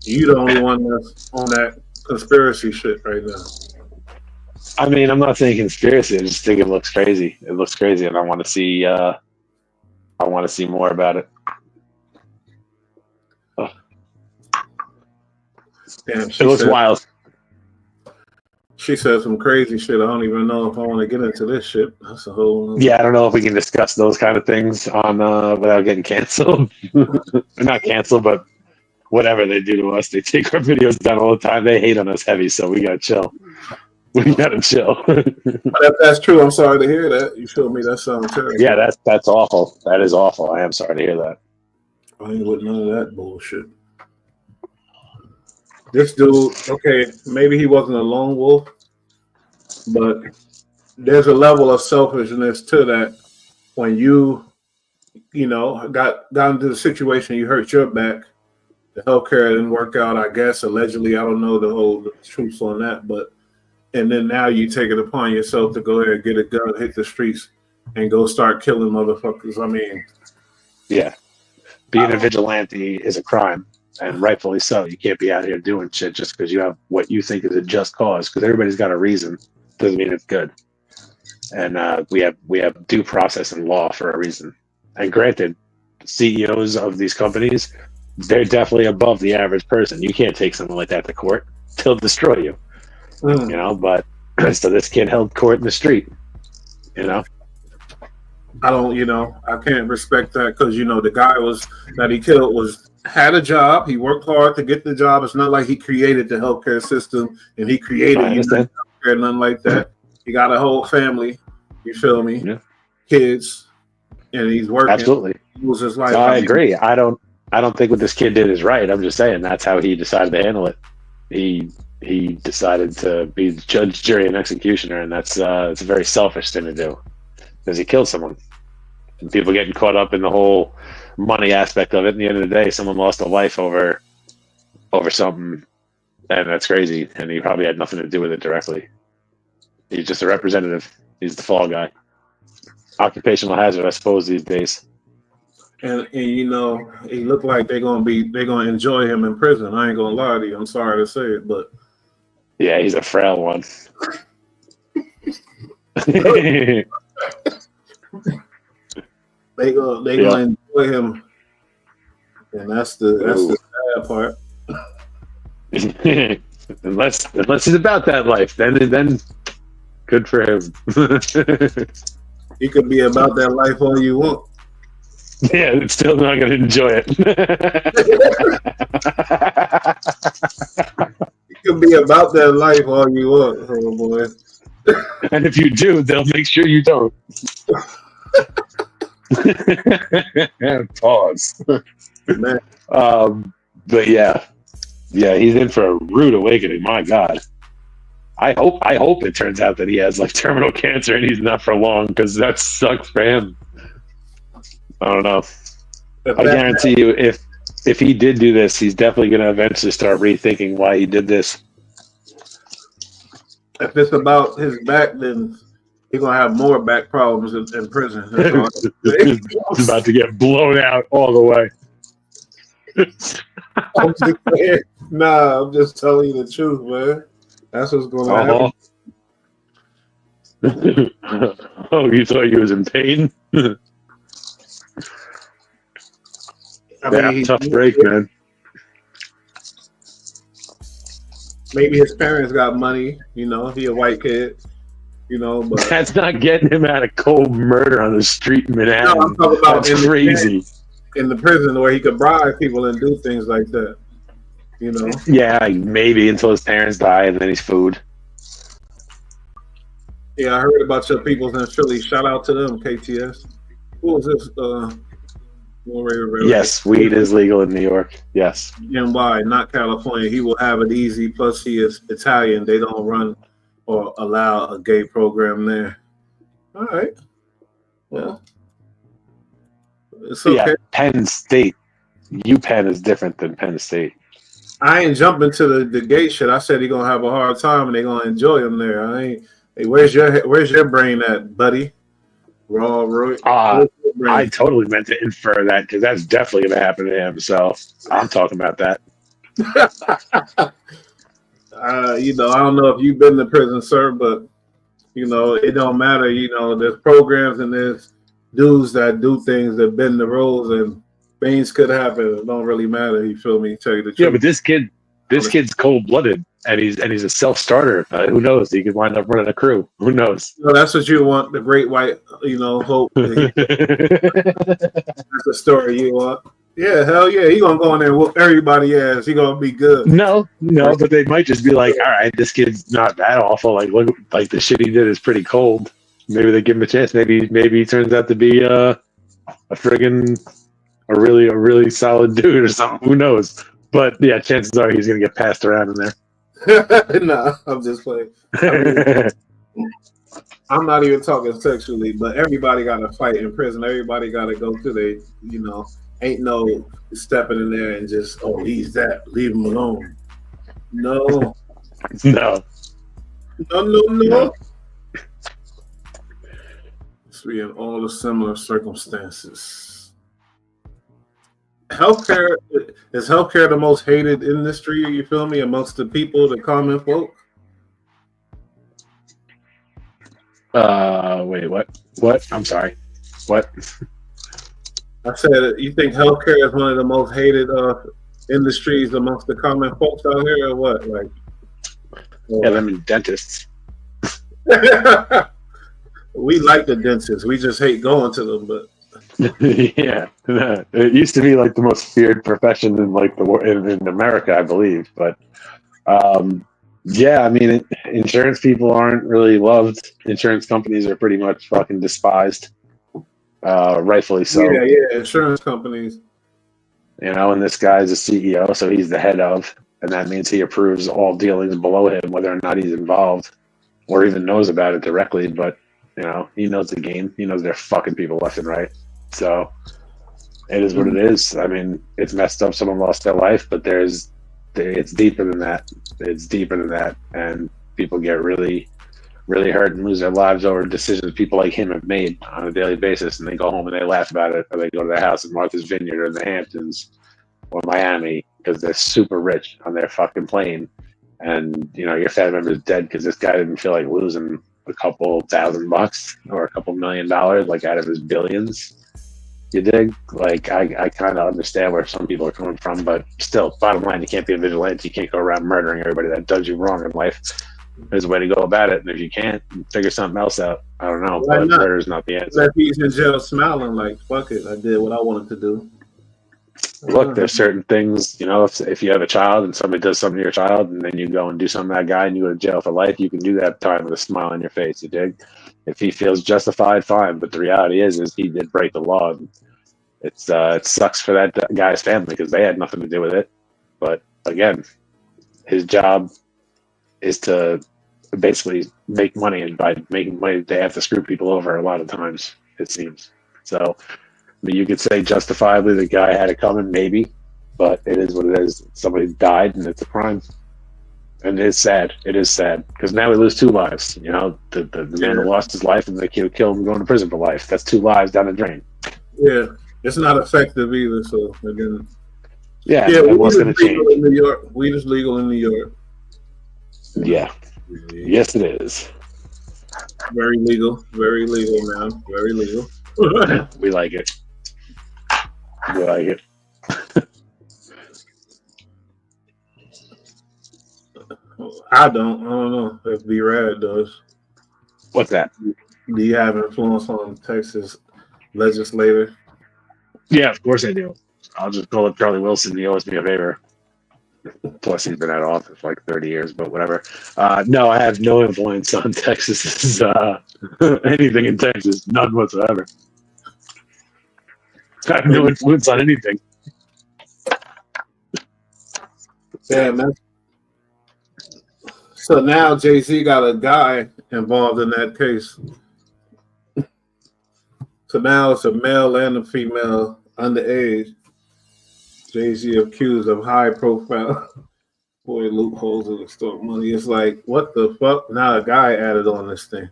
You the only one that's on that conspiracy shit right now. I mean, I'm not saying conspiracy. I just think it looks crazy. It looks crazy, and I want to see. I want to see more about it. Damn, it looks wild. She said some crazy shit. I don't even know if I want to get into this shit. That's a whole. Yeah, I don't know if we can discuss those kind of things on without getting canceled. Not canceled, but. Whatever they do to us, they take our videos down all the time. They hate on us heavy, so we gotta chill. We gotta chill. But if that's true, I'm sorry to hear that. You feel me? That sounds terrible. Yeah, that's awful. That is awful. I am sorry to hear that. I ain't with none of that bullshit. This dude, okay, maybe he wasn't a lone wolf, but there's a level of selfishness to that when you got into the situation, you hurt your back. The healthcare didn't work out, I guess, allegedly. I don't know the whole truth on that, and then now you take it upon yourself to go ahead and get a gun, hit the streets, and go start killing motherfuckers. I mean, yeah, being a vigilante is a crime, and rightfully so. You can't be out here doing shit just because you have what you think is a just cause. Because everybody's got a reason, doesn't mean it's good. And we have due process and law for a reason. And granted, CEOs of these companies. They're definitely above the average person. You can't take something like that to court. They'll destroy you. But so this kid held court in the street. I don't, I can't respect that because, the guy that he killed had a job. He worked hard to get the job. It's not like he created the healthcare system and he created healthcare, nothing like that. He got a whole family. You feel me? Yeah. Kids, and he's working. Absolutely. He was his life. So I agree. I don't think what this kid did is right. I'm just saying that's how he decided to handle it. He decided to be the judge, jury, and executioner, and that's it's a very selfish thing to do because he killed someone. And people getting caught up in the whole money aspect of it. At the end of the day, someone lost a life over something, and that's crazy. And he probably had nothing to do with it directly. He's just a representative. He's the fall guy. Occupational hazard, I suppose, these days. And he looked like they're gonna enjoy him in prison. I ain't gonna lie to you. I'm sorry to say it, but yeah, he's a frail one. they gonna enjoy him, and that's the sad part. unless he's about that life, then good for him. He could be about that life all you want. Yeah, it's still not going to enjoy it. You can be about that life all you want, homeboy. And if you do, they'll make sure you don't. Pause. Man. But yeah, he's in for a rude awakening. My God, I hope it turns out that he has like terminal cancer and he's not for long, because that sucks for him. I don't know. I guarantee you, if he did do this, he's definitely going to eventually start rethinking why he did this. If it's about his back, then he's gonna have more back problems in prison. It's about to get blown out all the way. I'm just telling you the truth, man. That's what's going to happen. Oh, you thought he was in pain? Tough break, man. Maybe his parents got money, he a white kid, but that's not getting him out of cold murder on the street in Manhattan. No, I'm talking about that's crazy. In the prison where he could bribe people and do things like that, Yeah, maybe until his parents die and then he's food. Yeah, I heard about your peoples in Philly. Shout out to them, KTS. Who was this? Yes, weed is legal in New York. Yes. NY, not California. He will have it easy. Plus, he is Italian. They don't run or allow a gay program there. All right. Well, it's okay. Yeah, Penn State. UPenn is different than Penn State. I ain't jumping to the gay shit. I said he gonna have a hard time and they gonna enjoy him there. Hey, where's your brain at, buddy? Raw Roy. I totally meant to infer that, because that's definitely going to happen to him. So I'm talking about that. I don't know if you've been to prison, sir, but it don't matter. There's programs and there's dudes that do things that bend the rules, and things could happen. It don't really matter. You feel me? Tell you the truth. Yeah, but this kid's cold blooded, and he's a self starter. Who knows? He could wind up running a crew. Who knows? That's what you want. The great white, hope. That's the story you want. Yeah, hell yeah. He gonna go in there and whoop everybody ass. He gonna be good. No, but they might just be like, all right, this kid's not that awful. Like, look, like the shit he did is pretty cold. Maybe they give him a chance. Maybe he turns out to be a really solid dude or something. Who knows? But yeah, chances are he's gonna get passed around in there. Nah, I'm just playing. I'm not even talking sexually, but everybody got to fight in prison. Everybody got to go through ain't no stepping in there and just, he's that, leave him alone. No. No. It's in all the similar circumstances. Healthcare is the most hated industry, you feel me, amongst the people, the common folk? Wait, what? I'm sorry. What? I said, you think healthcare is one of the most hated industries amongst the common folks out here, or what? Like, yeah, them and dentists. We like the dentists. We just hate going to them, but. Yeah, it used to be like the most feared profession in like in America, I believe. But yeah, I mean, insurance people aren't really loved. Insurance companies are pretty much fucking despised, rightfully so. Yeah, insurance companies. And this guy's a CEO, so he's the head of, and that means he approves all dealings below him, whether or not he's involved or even knows about it directly. But he knows the game. He knows they're fucking people left and right. So it is what it is. I mean, it's messed up. Someone lost their life, but it's deeper than that. It's deeper than that. And people get really, really hurt and lose their lives over decisions people like him have made on a daily basis. And they go home and they laugh about it, or they go to their house in Martha's Vineyard or the Hamptons or Miami because they're super rich on their fucking plane. And, your family member's dead because this guy didn't feel like losing a couple $1,000 or a couple $1 million, like out of his billions. You dig? Like, I kind of understand where some people are coming from, but still, bottom line, you can't be a vigilante. You can't go around murdering everybody that does you wrong in life. there's a way to go about it. And if you can't, figure something else out. I don't know, Why but not? murder's not the answer. That he's in jail smiling like, fuck it, I did what I wanted to do. Look, there's certain things, if you have a child and somebody does something to your child and then you go and do something to that guy and you go to jail for life, you can do that time with a smile on your face, you dig? If he feels justified, fine. But the reality is he did break the law. It sucks for that guy's family because they had nothing to do with it. But again, his job is to basically make money, and by making money, they have to screw people over a lot of times, it seems. So, you could say justifiably the guy had it coming, maybe, but it is what it is. Somebody died, and it's a crime. And it's sad. It is sad because now we lose 2 lives. The man who lost his life and they killed him going to prison for life. That's 2 lives down the drain. Yeah, it's not effective either. So again, what's going to change? In New York, weed is legal in New York. Yeah, yes, it is. Very legal, man. Very legal. We like it. We like it. I don't know if B-Rad does. What's that? Do you have influence on Texas legislator? Yeah, of course I do. I'll just call up Charlie Wilson. He owes me a favor. Plus, he's been out of office for like 30 years, but whatever. No, I have no influence on Texas's anything in Texas. None whatsoever. I have no influence on anything. Yeah, man. So now Jay-Z got a guy involved in that case. So now it's a male and a female underage. Jay-Z accused of high profile loopholes of extort money. It's like, what the fuck? Now a guy added on this thing.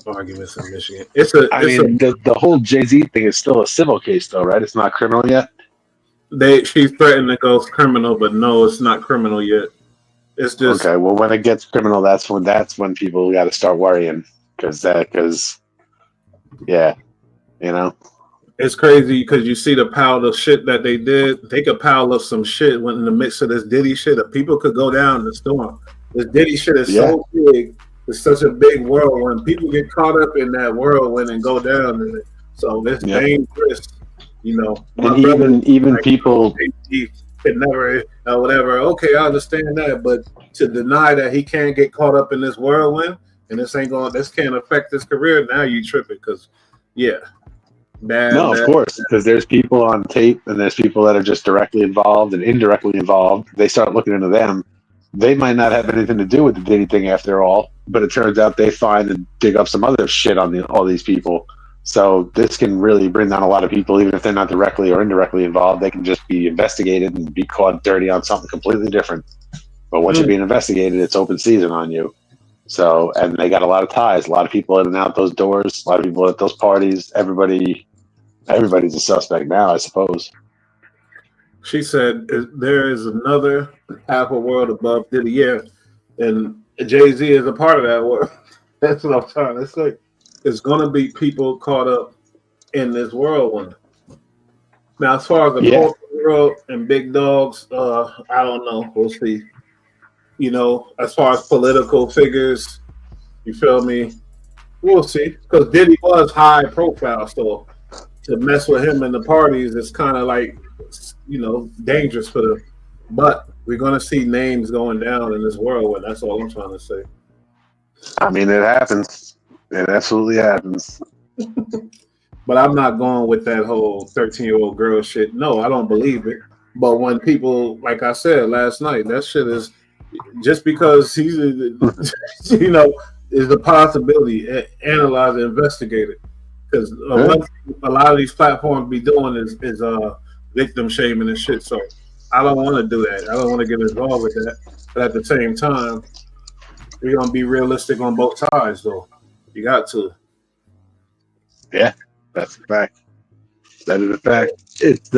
Arguments in Michigan. The whole Jay-Z thing is still a civil case though, right? It's not criminal yet. She threatened to go criminal, but no, it's not criminal yet. It's just okay. Well, when it gets criminal, that's when people got to start worrying because it's crazy because you see the pile of shit that they did. They could pile up some shit when in the mix of this Diddy shit. That people could go down the storm. This Diddy shit is so big. It's such a big whirlwind. People get caught up in that whirlwind and go down in it. So it's dangerous. And even people can never whatever. Okay, I understand that, but to deny that he can't get caught up in this whirlwind and this can't affect his career. Now you tripping because of course, because there's people on tape and there's people that are just directly involved and indirectly involved. They start looking into them. They might not have anything to do with the Diddy thing after all, but it turns out they find and dig up some other shit on all these people. So this can really bring down a lot of people, even if they're not directly or indirectly involved. They can just be investigated and be caught dirty on something completely different. But once you're being investigated, it's open season on you. So, and they got a lot of ties, a lot of people in and out those doors, a lot of people at those parties. Everybody's a suspect now, I suppose. She said there is another half a world above Diddy. Yeah, and Jay-Z is a part of that world. That's what I'm trying to say. There's going to be people caught up in this whirlwind. Now, as far as the corporate world and big dogs, I don't know. We'll see. As far as political figures, you feel me? We'll see. Because Diddy was high profile, so to mess with him in the parties is kind of like, dangerous for them. But we're going to see names going down in this whirlwind. That's all I'm trying to say. I mean, it happens. It absolutely happens. But I'm not going with that whole 13-year-old girl shit. No, I don't believe it. But when people, like I said last night, that shit is just because he's, is a possibility. Analyze it, investigate it. Because a lot of these platforms be doing is victim shaming and shit. So I don't want to do that. I don't want to get involved with that. But at the same time, we're going to be realistic on both sides, though. You got to. Yeah, that's a fact. That is a fact. It's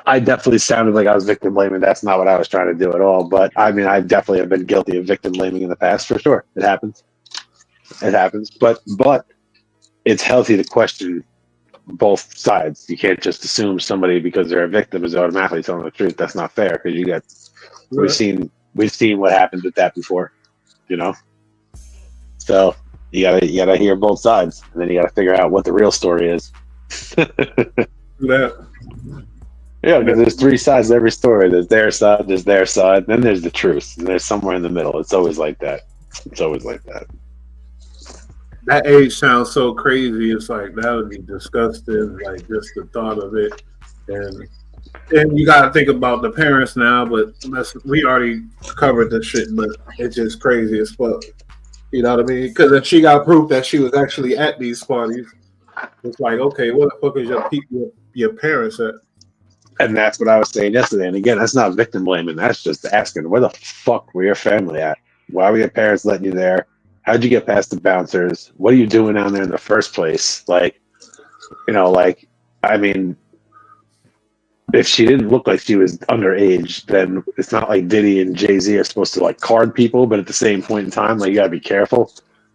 I definitely sounded like I was victim blaming. That's not what I was trying to do at all. But I mean, I definitely have been guilty of victim blaming in the past for sure. It happens. It happens. But it's healthy to question both sides. You can't just assume somebody because they're a victim is automatically telling the truth. That's not fair because we've seen we've seen what happens with that before, you know. So you gotta hear both sides, and then you gotta figure out what the real story is. That. Yeah, because there's three sides to every story. There's their side, then there's the truth, and there's somewhere in the middle. It's always like that. It's always like that. That age sounds so crazy. It's like that would be disgusting. Like just the thought of it, and you got to think about the parents now. But we already covered the shit. But it's just crazy as fuck. You know what I mean? Because if she got proof that she was actually at these parties, it's like, okay, where the fuck is your parents at? And that's what I was saying yesterday. And again, that's not victim blaming. That's just asking, where the fuck were your family at? Why were your parents letting you there? How'd you get past the bouncers? What are you doing down there in the first place? Like, you know, like, I mean, if she didn't look like she was underage, then it's not like Diddy and Jay-Z are supposed to like card people, but at the same point in time, like, you gotta be careful.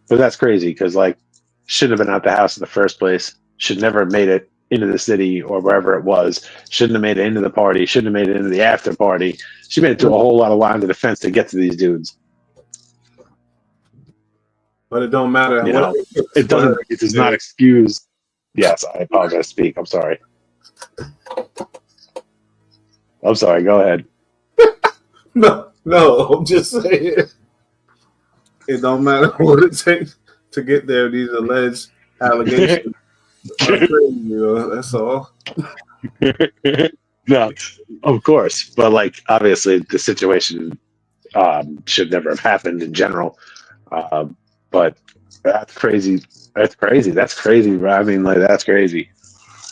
But that's crazy because, like, shouldn't have been out the house in the first place. Should never have made it into the city or wherever it was. Shouldn't have made it into the party. Shouldn't have made it into the after party. She made it to a whole lot of lines of defense to get to these dudes. But it don't matter. You know, it doesn't. It does not excuse. Yes, I apologize. Speak. I'm sorry. I'm sorry. Go ahead. No, I'm just saying. It don't matter what it takes to get there. These alleged allegations are crazy, you know. That's all. No, of course, but like obviously the situation should never have happened in general. But that's crazy. That's crazy, bro. I mean, like, that's crazy.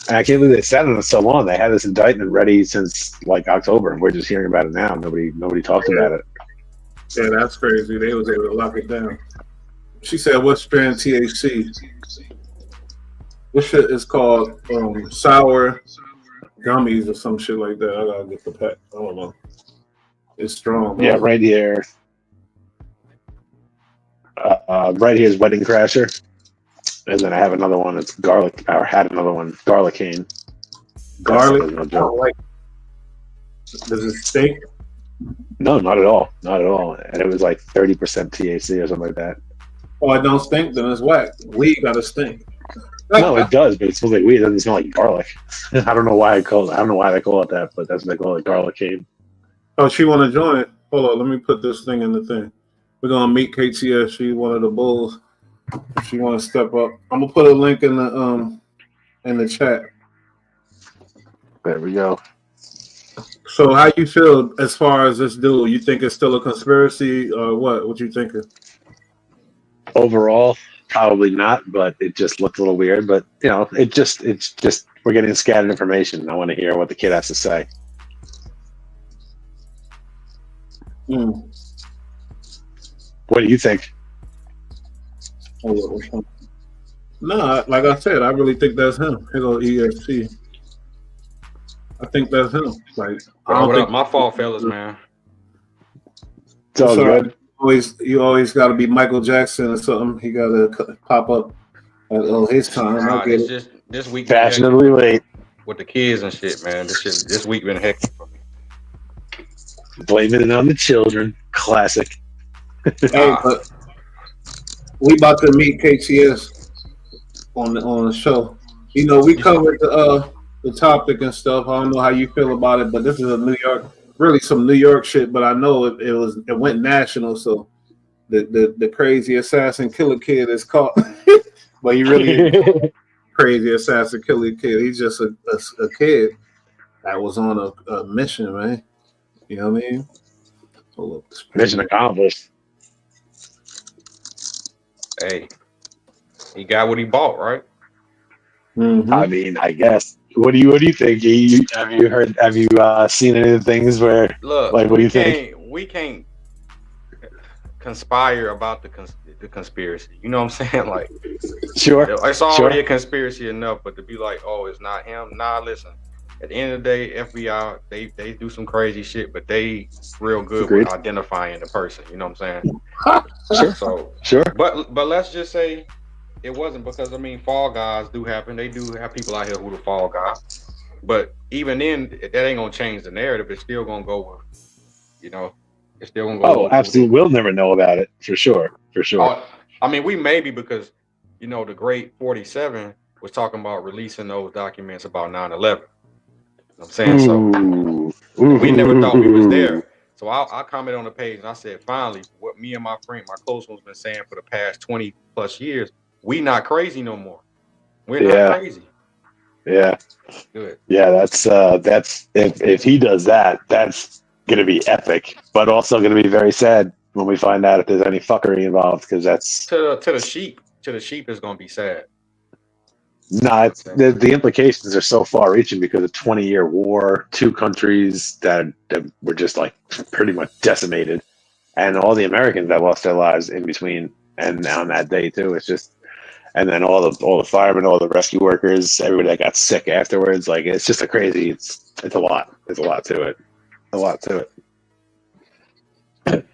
And I can't believe they sat on it so long. They had this indictment ready since like October, and we're just hearing about it now. Nobody talked about it. Yeah, that's crazy. They was able to lock it down. She said, "What strand THC? This shit is called sour gummies or some shit like that. I gotta get the pack. I don't know. It's strong. Yeah, right here. Right here is Wedding Crasher, and then I have another one. It's garlic. Or had another one, Garlicane. Garlic. I don't like. Does it stink? No, not at all. Not at all. And it was like 30% THC or something like that. Oh, it don't stink? Then it's whack. Weed gotta stink. No, it does, but it smells like weed. It doesn't smell like garlic. I don't know why they call it that, but that's what they call it, Garlicane. Oh, she want to join it. Hold on, let me put this thing in the thing. We're gonna meet KTS. She's one of the bulls. If she want to step up, I'm gonna put a link in the chat. There we go. So, how you feel as far as this dude? You think it's still a conspiracy, or what? What you thinking? Overall, probably not, but it just looked a little weird. But you know, it's just we're getting scattered information. I want to hear what the kid has to say. What do you think? No, like I said, I really think that's him. Here go EFC. I think that's him. Like, I don't think my fault, fellas, man. It's all good. You always got to be Michael Jackson or something. He got to pop up at his time. It's just this week fashionably late with the kids and shit, man. This week been hectic for me. Blaming it on the children. Classic. Hey, but we about to meet KTS on the show. You know, we covered the topic and stuff. I don't know how you feel about it, but this is really some New York shit. But I know it went national. So the crazy assassin killer kid is caught, but he really is crazy assassin killer kid. He's just a kid that was on a mission, man. You know what I mean? Mission accomplished. Hey, he got what he bought, right? Mm-hmm. I mean, I guess. What do you think? Have you seen any of the things where? Look, like, what do you think? We can't conspire about the conspiracy. You know what I'm saying? Like, sure, it's already a conspiracy enough, but to be like, oh, it's not him. Nah, listen. At the end of the day, FBI they do some crazy shit, but they real good with identifying the person. You know what I'm saying? Sure. So sure. But let's just say it wasn't, because I mean, fall guys do happen. They do have people out here who the fall guys. But even then, that ain't gonna change the narrative. It's still gonna go with, you know, It's still gonna go. Oh, absolutely. We'll never know about it for sure. For sure. Oh, I mean, we maybe because the great 47 was talking about releasing those documents about 9/11. I'm saying so. We never thought we was there. So I commented on the page and I said, finally, what me and my friend, my close one's been saying for the past 20 plus years, we not crazy no more. We're not crazy. Yeah. Good. Yeah, that's if he does that, that's gonna be epic, but also gonna be very sad when we find out if there's any fuckery involved, because that's to the sheep. To the sheep is gonna be sad. No, the implications are so far-reaching because of 20-year war, 2 countries that were just like pretty much decimated, and all the Americans that lost their lives in between, and on that day too. It's just, and then all the firemen, all the rescue workers, everybody that got sick afterwards. Like, it's just a crazy. It's a lot. There's a lot to it. A lot to it.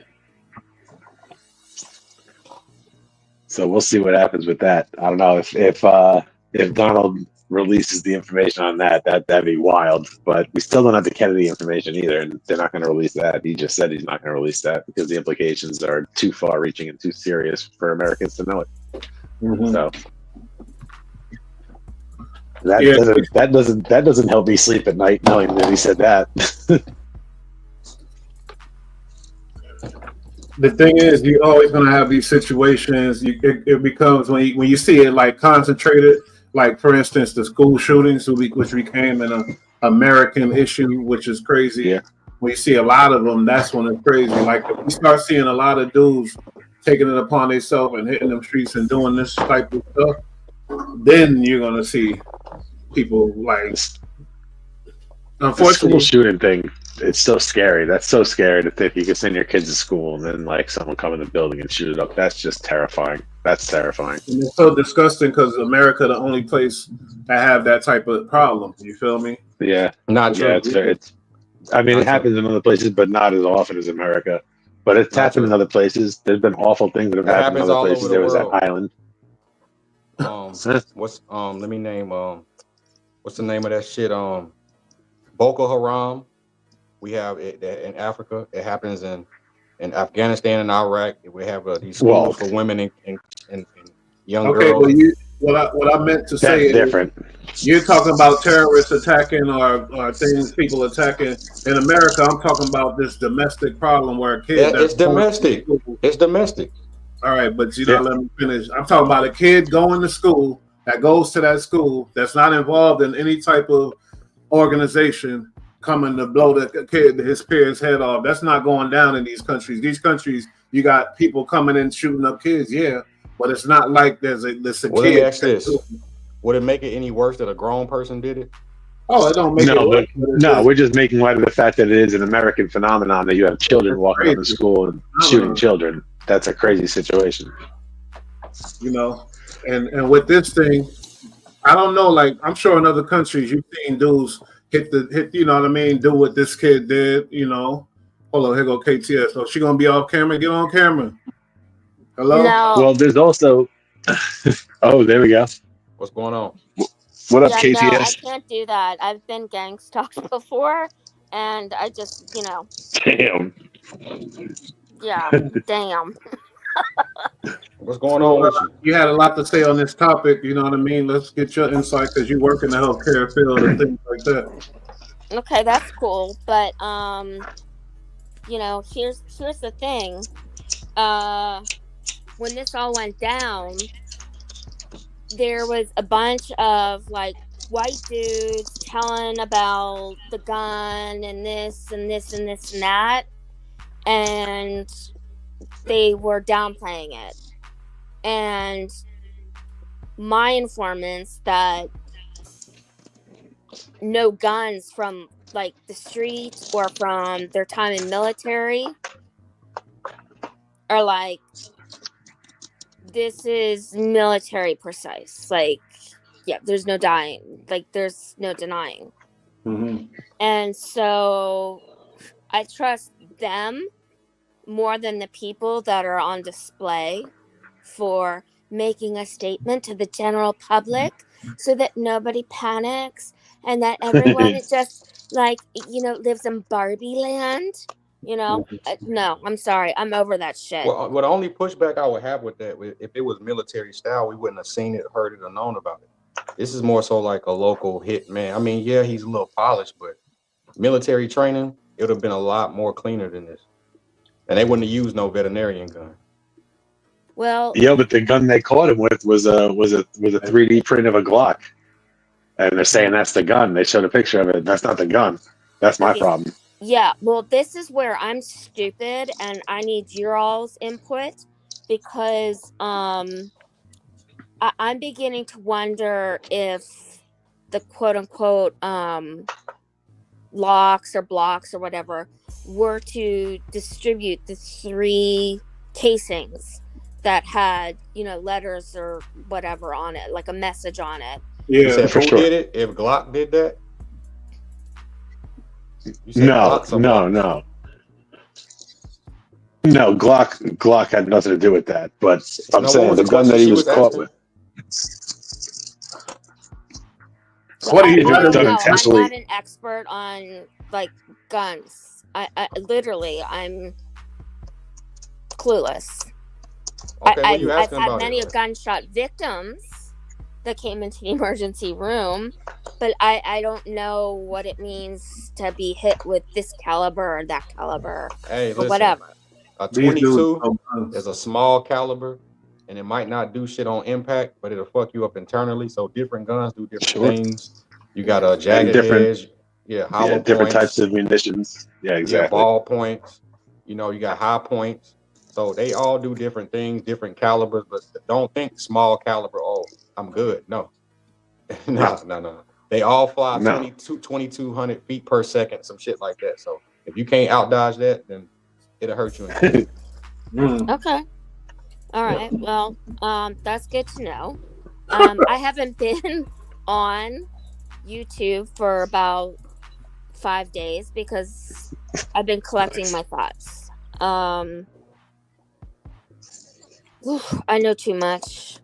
So we'll see what happens with that. I don't know if Donald releases the information on that'd be wild. But we still don't have the Kennedy information either, and they're not going to release that. He just said he's not going to release that because the implications are too far-reaching and too serious for Americans to know it. Mm-hmm. So that doesn't help me sleep at night knowing that he said that. The thing is, you're always going to have these situations. It becomes when you see it like concentrated, like for instance, the school shootings, which became an American issue, which is crazy. Yeah. When you see a lot of them, that's when it's crazy. Like if we start seeing a lot of dudes taking it upon themselves and hitting them streets and doing this type of stuff, then you're going to see people like. Unfortunately, the school shooting thing. It's so scary. That's so scary to think you could send your kids to school and then like someone come in the building and shoot it up. That's just terrifying. That's terrifying. And it's so disgusting because America, the only place that have that type of problem. You feel me? Yeah, not true. Yeah, it happens in other places, but not as often as America. But it's happened in other places. There's been awful things that have happened in other places. There was that island. Let me name. What's the name of that shit? Boko Haram. We have it in Africa. It happens in Afghanistan and Iraq. We have these schools for women and young girls. What I meant to say is different. You're talking about terrorists attacking or people attacking. In America, I'm talking about this domestic problem where a kid. It's domestic. It's domestic. All right, but let me finish. I'm talking about a kid going to school that goes to that school that's not involved in any type of organization coming to blow his peers' head off. That's not going down in these countries. These countries, you got people coming in shooting up kids, but it's not like there's a kid. Let me ask this: would it make it any worse that a grown person did it? Oh, it don't make it worse. No, we're just making light of the fact that it is an American phenomenon that you have children walking out of school and shooting children. That's a crazy situation. And with this thing, I don't know. Like, I'm sure in other countries you've seen dudes hit, you know what I mean? Do what this kid did, Hold on, here go KTS. So she gonna be off camera? Get on camera. Hello? No. Well, there's also. Oh, there we go. What's going on? What up, KTS? No, I can't do that. I've been gang stalked before, and I just, Damn. Yeah, damn. What's going on with you? You had a lot to say on this topic, you know what I mean? Let's get your insight because you work in the healthcare field and things like that. Okay, that's cool. But here's the thing. When this all went down, there was a bunch of like white dudes telling about the gun and this and this and this and that, and they were downplaying it. And my informants that know guns from like the street or from their time in military are like, this is military precise. Like, yeah, there's no dying. Like, there's no denying. Mm-hmm. And so I trust them more than the people that are on display for making a statement to the general public so that nobody panics and that everyone is just like, lives in Barbie land. You know, no, I'm sorry, I'm over that shit. Well, the only pushback I would have with that, if it was military style, we wouldn't have seen it, heard it, or known about it. This is more so like a local hit man. I mean, yeah, he's a little polished, but military training, it would have been a lot more cleaner than this, and they wouldn't have used no veterinarian gun. Well, yeah, but the gun they caught him with was a 3D print of a Glock, and they're saying that's the gun. They showed a picture of it. That's not the gun. That's my problem. yeah, well, this is where I'm stupid, and I need your all's input because I'm beginning to wonder if the quote unquote locks or blocks or whatever were to distribute the 3 casings that had, you know, letters or whatever on it, like a message on it. Yeah, you said for who did it? If Glock did that? No. Glock had nothing to do with that. But I'm saying the gun that he was caught with. What are you doing intentionally? I'm not an expert on like guns. I literally, I'm clueless. Okay, I've had many gunshot victims that came into the emergency room, but I don't know what it means to be hit with this caliber or that caliber or whatever. A 22 is a small caliber, and it might not do shit on impact, but it'll fuck you up internally. So different guns do different things. You got a jagged edge, hollow different points, types of munitions. Yeah, exactly. Ball points. You know, you got high points. So they all do different things, different calibers, but don't think small caliber, oh, I'm good. No. No. They all fly 2,200 feet per second, some shit like that. So if you can't outdodge that, then it'll hurt you. Okay. All right. Well, that's good to know. I haven't been on YouTube for about 5 days because I've been collecting my thoughts. I know too much.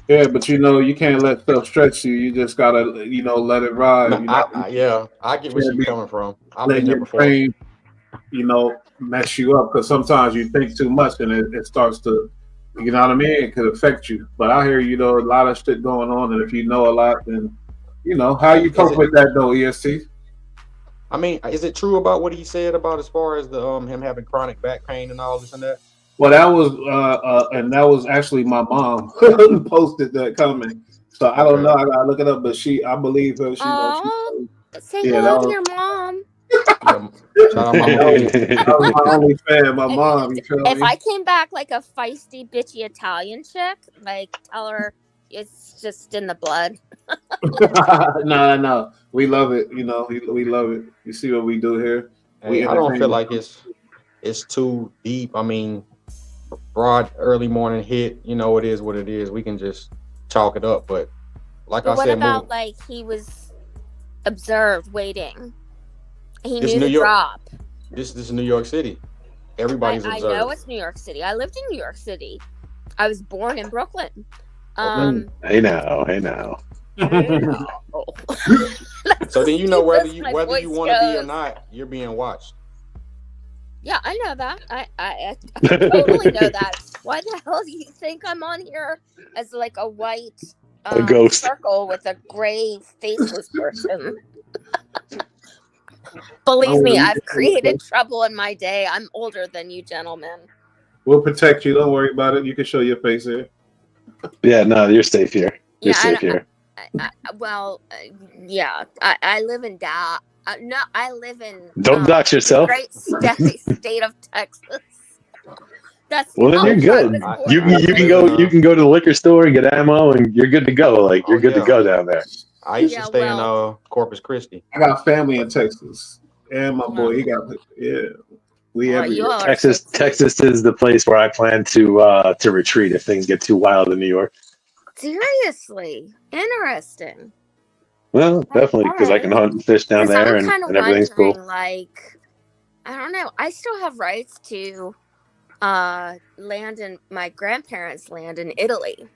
Yeah, but you know, you can't let stuff stretch you. You just gotta, you know, let it ride. I get where you're coming from. I've let been there your before. brain, you know, mess you up because sometimes you think too much and it starts to, you know what I mean? It could affect you. But I hear, you know, a lot of shit going on, and if you know a lot, then you know how you cope with that though, ESC. I mean, is it true about what he said about as far as the him having chronic back pain and all this and that? Well, that was and that was actually my mom who posted that comment. So I don't know. I gotta look it up, but I believe her. Say hello to your mom. Shout out that was my only fan, my mom. If I came back like a feisty, bitchy Italian chick, like tell her it's just in the blood. No, we love it. You know, we love it. You see what we do here. Hey, I don't feel like it's too deep. I mean, broad early morning hit. You know, it is what it is. We can just chalk it up. But like I said, what about like he was observed waiting? He knew the drop. This is New York City. Everybody's observed. I know it's New York City. I lived in New York City. I was born in Brooklyn. Hey now. So then you know whether you want to be or not, you're being watched. Yeah, I know that. I totally know that. Why the hell do you think I'm on here as like a white a ghost circle with a gray faceless person? Believe me, I've created trouble in my day. I'm older than you gentlemen. We'll protect you. Don't worry about it. You can show your face here. Yeah, no, you're safe here. You're safe here. I live in I live in. Don't dox yourself. Great state of Texas. Well, then you're good. You can go to the liquor store and get ammo, and you're good to go. Like you're good to go down there. I used to stay in Corpus Christi. I got family in Texas, and my boy, he got we Texas is the place where I plan to retreat if things get too wild in New York. Seriously, interesting. Well, definitely because I can hunt and fish down there, and everything's cool. Like, I don't know. I still have rights to land in my grandparents' land in Italy,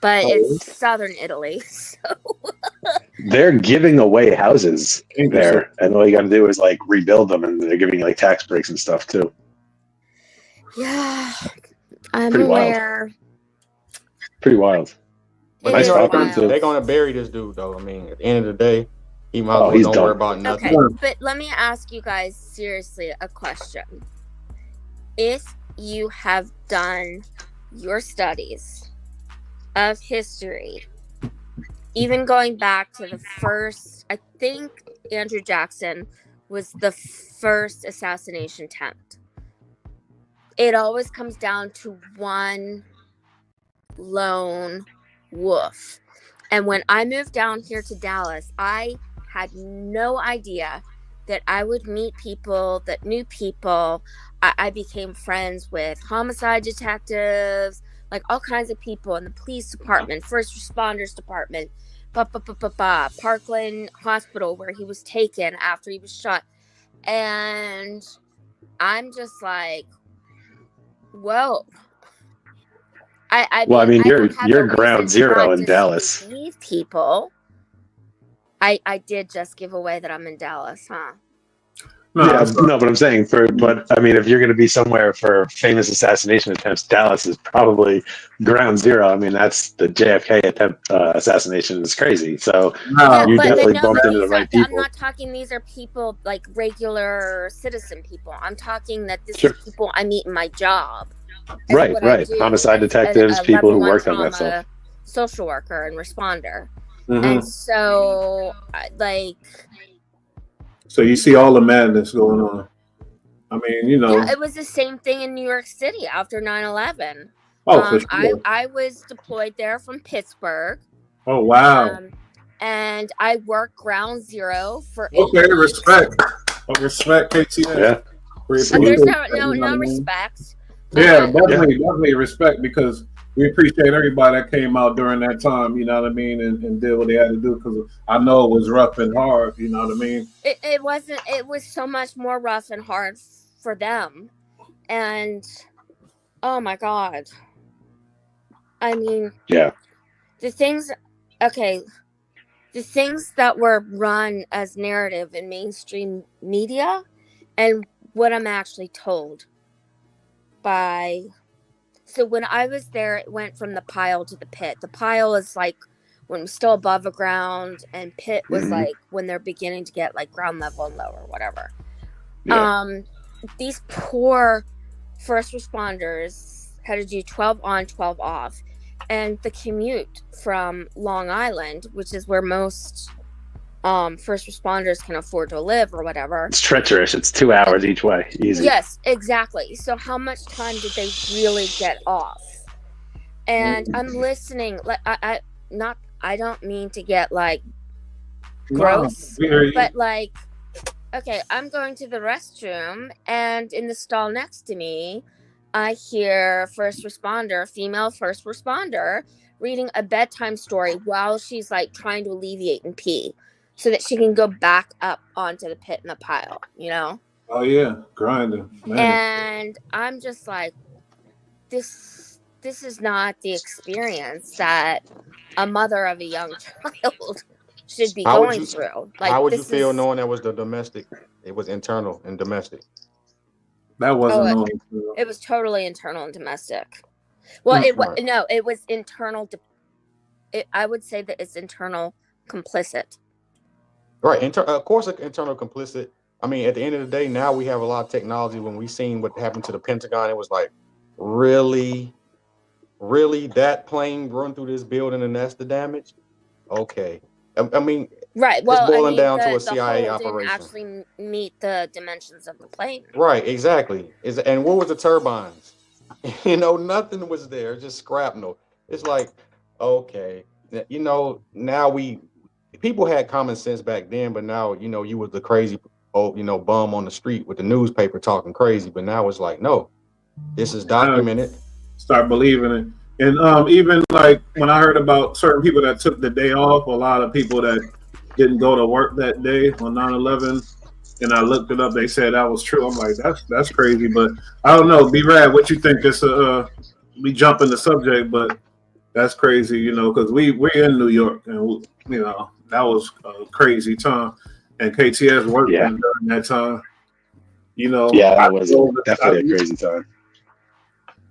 but it's southern Italy, so they're giving away houses there, and all you got to do is like rebuild them, and they're giving like tax breaks and stuff too. Yeah, I'm Pretty aware. Wild. Pretty wild. But Nice they're property, gonna bury this dude though. I mean, at the end of the day, he might as well he's don't done. worry about nothing. Okay, but let me ask you guys seriously a question. If you have done your studies of history, even going back to the first, I think Andrew Jackson was the first assassination attempt. It always comes down to one lone wolf. And when I moved down here to Dallas, I had no idea that I would meet people that knew people. I became friends with homicide detectives, like all kinds of people in the police department, first responders department, Parkland Hospital, where he was taken after he was shot. And I'm just like, whoa. I mean, you're ground zero in Dallas. People. I did just give away that I'm in Dallas, huh? No, but I'm saying but I mean, if you're going to be somewhere for famous assassination attempts, Dallas is probably ground zero. I mean, that's the JFK attempt assassination is crazy. So you definitely bumped into the right people. I'm not talking these are people like regular citizen people. I'm talking that this is people I meet in my job. Right. Homicide detectives, people who worked on that stuff. Social worker and responder. Mm-hmm. And so, like... So you see all the madness going on. I mean, you know... Yeah, it was the same thing in New York City after 9/11. Oh, for sure. I was deployed there from Pittsburgh. Oh, wow. And I worked ground zero for 8 Okay, weeks. Respect, KTS. Yeah. There's no respect. Yeah, definitely respect, because we appreciate everybody that came out during that time, you know what I mean, and did what they had to do, because I know it was rough and hard, you know what I mean? It was so much more rough and hard for them. And, oh my God. I mean, yeah. The things that were run as narrative in mainstream media and what I'm actually told by... So when I was there, it went from the pile to the pit. The pile is like when we're still above the ground, and pit was like when they're beginning to get like ground level and lower, whatever. Yeah. These poor first responders had to do 12 on, 12 off. And the commute from Long Island, which is where most first responders can afford to live or whatever. It's treacherous. It's 2 hours each way. Easy. Yes, exactly. So how much time did they really get off? And I'm listening. Like I don't mean to get like gross, but like, okay, I'm going to the restroom, and in the stall next to me, I hear female first responder, reading a bedtime story while she's like trying to alleviate and pee, so that she can go back up onto the pit and the pile, you know? Oh yeah, grinding. Man. And I'm just like, this is not the experience that a mother of a young child should be going through. Like, how would you feel knowing that was the domestic? It was internal and domestic. That wasn't. It was totally internal and domestic. Well, it was internal. I would say that it's internal complicit. Right. Of course, internal complicit. I mean, at the end of the day, now we have a lot of technology. When we seen what happened to the Pentagon, it was like, really that plane run through this building and that's the damage? Okay. I mean, right. Well, it's boiling down to a CIA operation. Didn't actually meet the dimensions of the plane. Right. Exactly. And what was the turbines? You know, nothing was there. Just shrapnel. It's like, okay, you know, now people had common sense back then, but now, you know, you was the crazy, bum on the street with the newspaper talking crazy. But now it's like, no, this is documented. Start believing it. And even like when I heard about certain people that took the day off, a lot of people that didn't go to work that day on 9/11, and I looked it up, they said that was true. I'm like, that's crazy. But I don't know, B-Rad, what you think? This we jump in the subject, but that's crazy, you know, because we're in New York, and you know, that was a crazy time. And KTS worked during that time. You know, yeah, that was definitely a crazy time.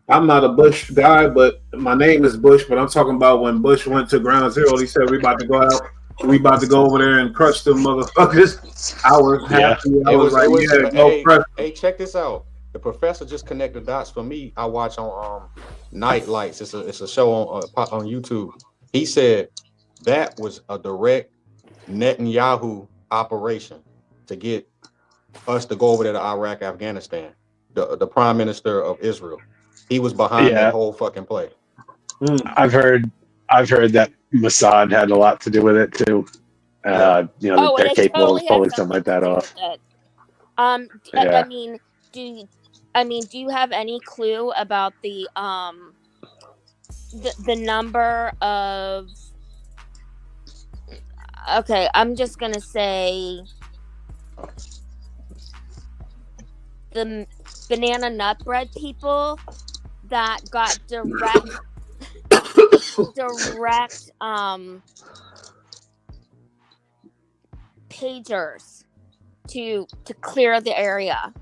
I'm not a Bush guy, but my name is Bush. But I'm talking about when Bush went to Ground Zero. He said we about to go out. We about to go over there and crush them motherfuckers. I was happy. I was like, hey, check this out. The professor just connected dots for me. I watch on Night Lights. It's a show on YouTube. He said that was a direct Netanyahu operation to get us to go over there to Iraq, Afghanistan. The prime minister of Israel. He was behind that whole fucking play. I've heard that Mossad had a lot to do with it too. You know, they're capable of pulling something like that off. I mean, do you have any clue about the number of? Okay, I'm just gonna say the banana nut bread people that got direct pagers to clear the area.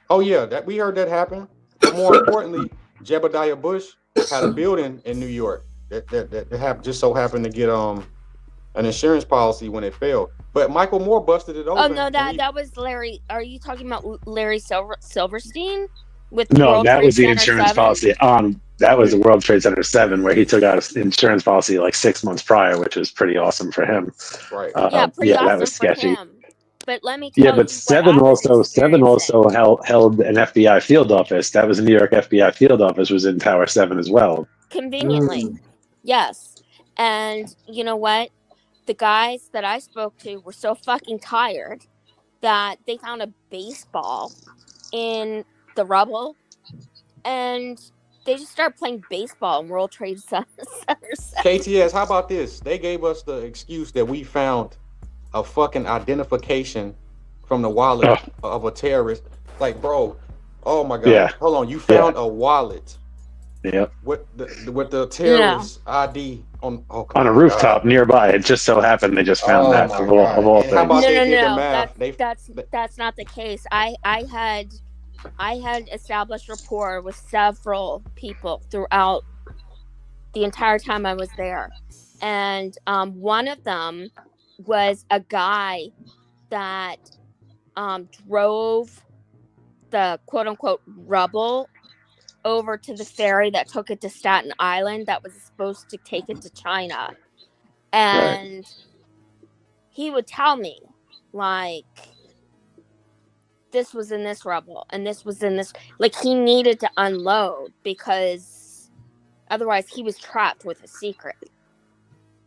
Oh yeah, that we heard that happen. But more importantly, Jebediah Bush had a building in New York that just so happened to get an insurance policy when it failed. But Michael Moore busted it open. Oh no, that was Larry. Are you talking about Larry Silverstein? No, that was the insurance policy on. That was the World Trade Center 7, where he took out an insurance policy like 6 months prior, which was pretty awesome for him. Right. Pretty awesome that was sketchy. For him. But let me tell you, Seven also held an FBI field office. That was a New York FBI field office. Was in Tower 7 as well. Conveniently, yes. And you know what? The guys that I spoke to were so fucking tired that they found a baseball in the rubble, and they just started playing baseball in World Trade Center. KTS, how about this? They gave us the excuse that we found a fucking identification from the wallet of a terrorist. Like, bro, oh my god, hold on, you found a wallet. Yep. With the terrorist ID on a rooftop nearby. It just so happened they just found that of all things. How about they did the math? That's not the case. I had established rapport with several people throughout the entire time I was there, and one of them was a guy that drove the quote unquote rubble over to the ferry that took it to Staten Island that was supposed to take it to China. And he would tell me, like, this was in this rubble and this was in this. Like, he needed to unload because otherwise he was trapped with a secret.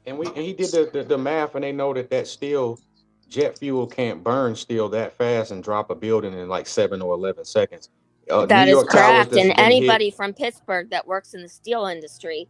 And he did the math, and they know that steel, jet fuel can't burn steel that fast and drop a building in like 7 or 11 seconds. That is correct. And anybody from Pittsburgh that works in the steel industry,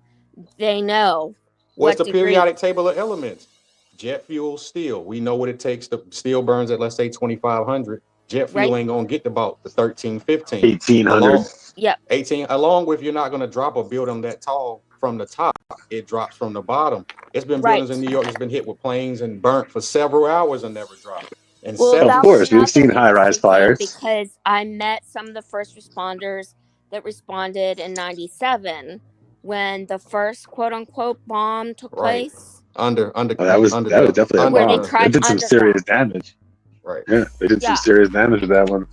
they know. What's the periodic table of elements? Jet fuel, steel. We know what it takes. The steel burns at, let's say, 2,500. Jet fuel ain't going to get about the 13, 15. 1,800. Yep. 18. Along with, you're not going to drop a building that tall from the top. It drops from the bottom. It's been buildings in New York that's been hit with planes and burnt for several hours and never dropped. And of course, we've seen high-rise fires. Because I met some of the first responders that responded in '97 when the first quote-unquote bomb took place. That was definitely a bomb. They did some serious damage. Right. Yeah, they did some serious damage to that one.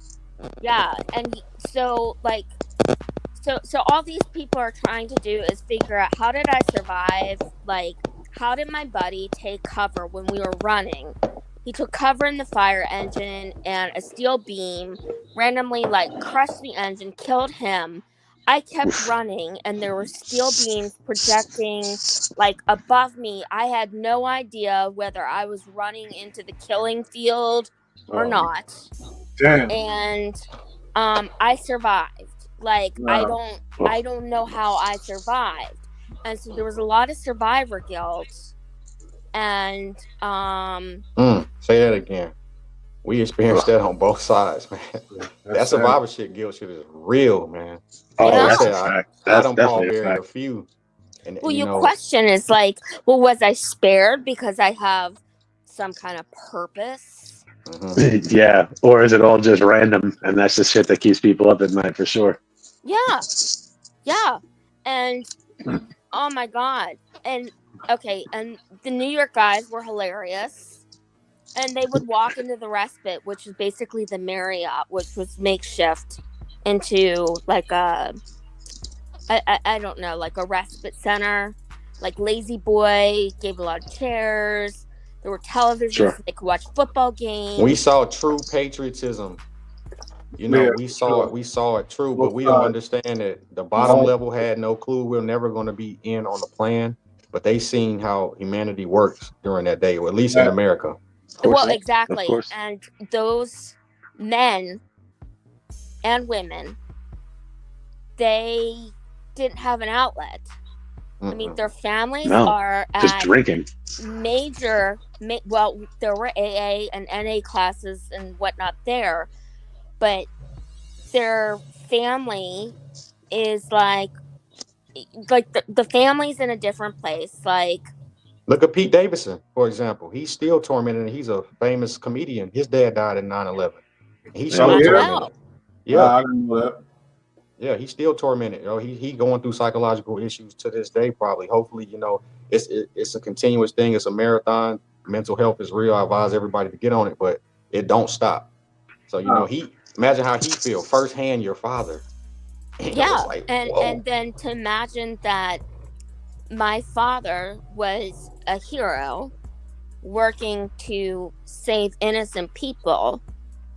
Yeah, and so like, so all these people are trying to do is figure out, how did I survive? Like, how did my buddy take cover when we were running? He took cover in the fire engine, and a steel beam randomly crushed the engine, killed him. I kept running, and there were steel beams projecting above me. I had no idea whether I was running into the killing field or not. Damn. And I survived. I don't know how I survived. And so there was a lot of survivor guilt. And say that again. We experienced that on both sides, man. That survivorship guilt shit is real, man. Oh, that's a fact. I done Paul buried a few. And Well, you your know, question is like, well, was I spared because I have some kind of purpose? Yeah, or is it all just random, and that's the shit that keeps people up at night for sure. Yeah, and oh my god, and okay, and the New York guys were hilarious, and they would walk into the respite, which is basically the Marriott, which was makeshift, into like I don't know, like a respite center, like Lazy Boy gave a lot of chairs. There were televisions so they could watch football games. we saw true patriotism. You know, we saw it true, but we don't understand that the bottom level had no clue. We're never going to be in on the plan, but they seen how humanity works during that day, or at least in America. Well, exactly. And those men and women, they didn't have an outlet. I mean, their families are just at drinking. Well, there were AA and NA classes and whatnot there, but their family is like the family's in a different place. Like, look at Pete Davidson, for example. He's still tormented, and he's a famous comedian. His dad died in 9/11. He's still tormented. Yeah, I didn't know that. Yeah, he's still tormented. You know, he going through psychological issues to this day. Probably, hopefully, you know, it's a continuous thing. It's a marathon. Mental health is real. I advise everybody to get on it, but it don't stop. So you know, imagine how he feel firsthand. Your father. Yeah, like, and then to imagine that my father was a hero working to save innocent people,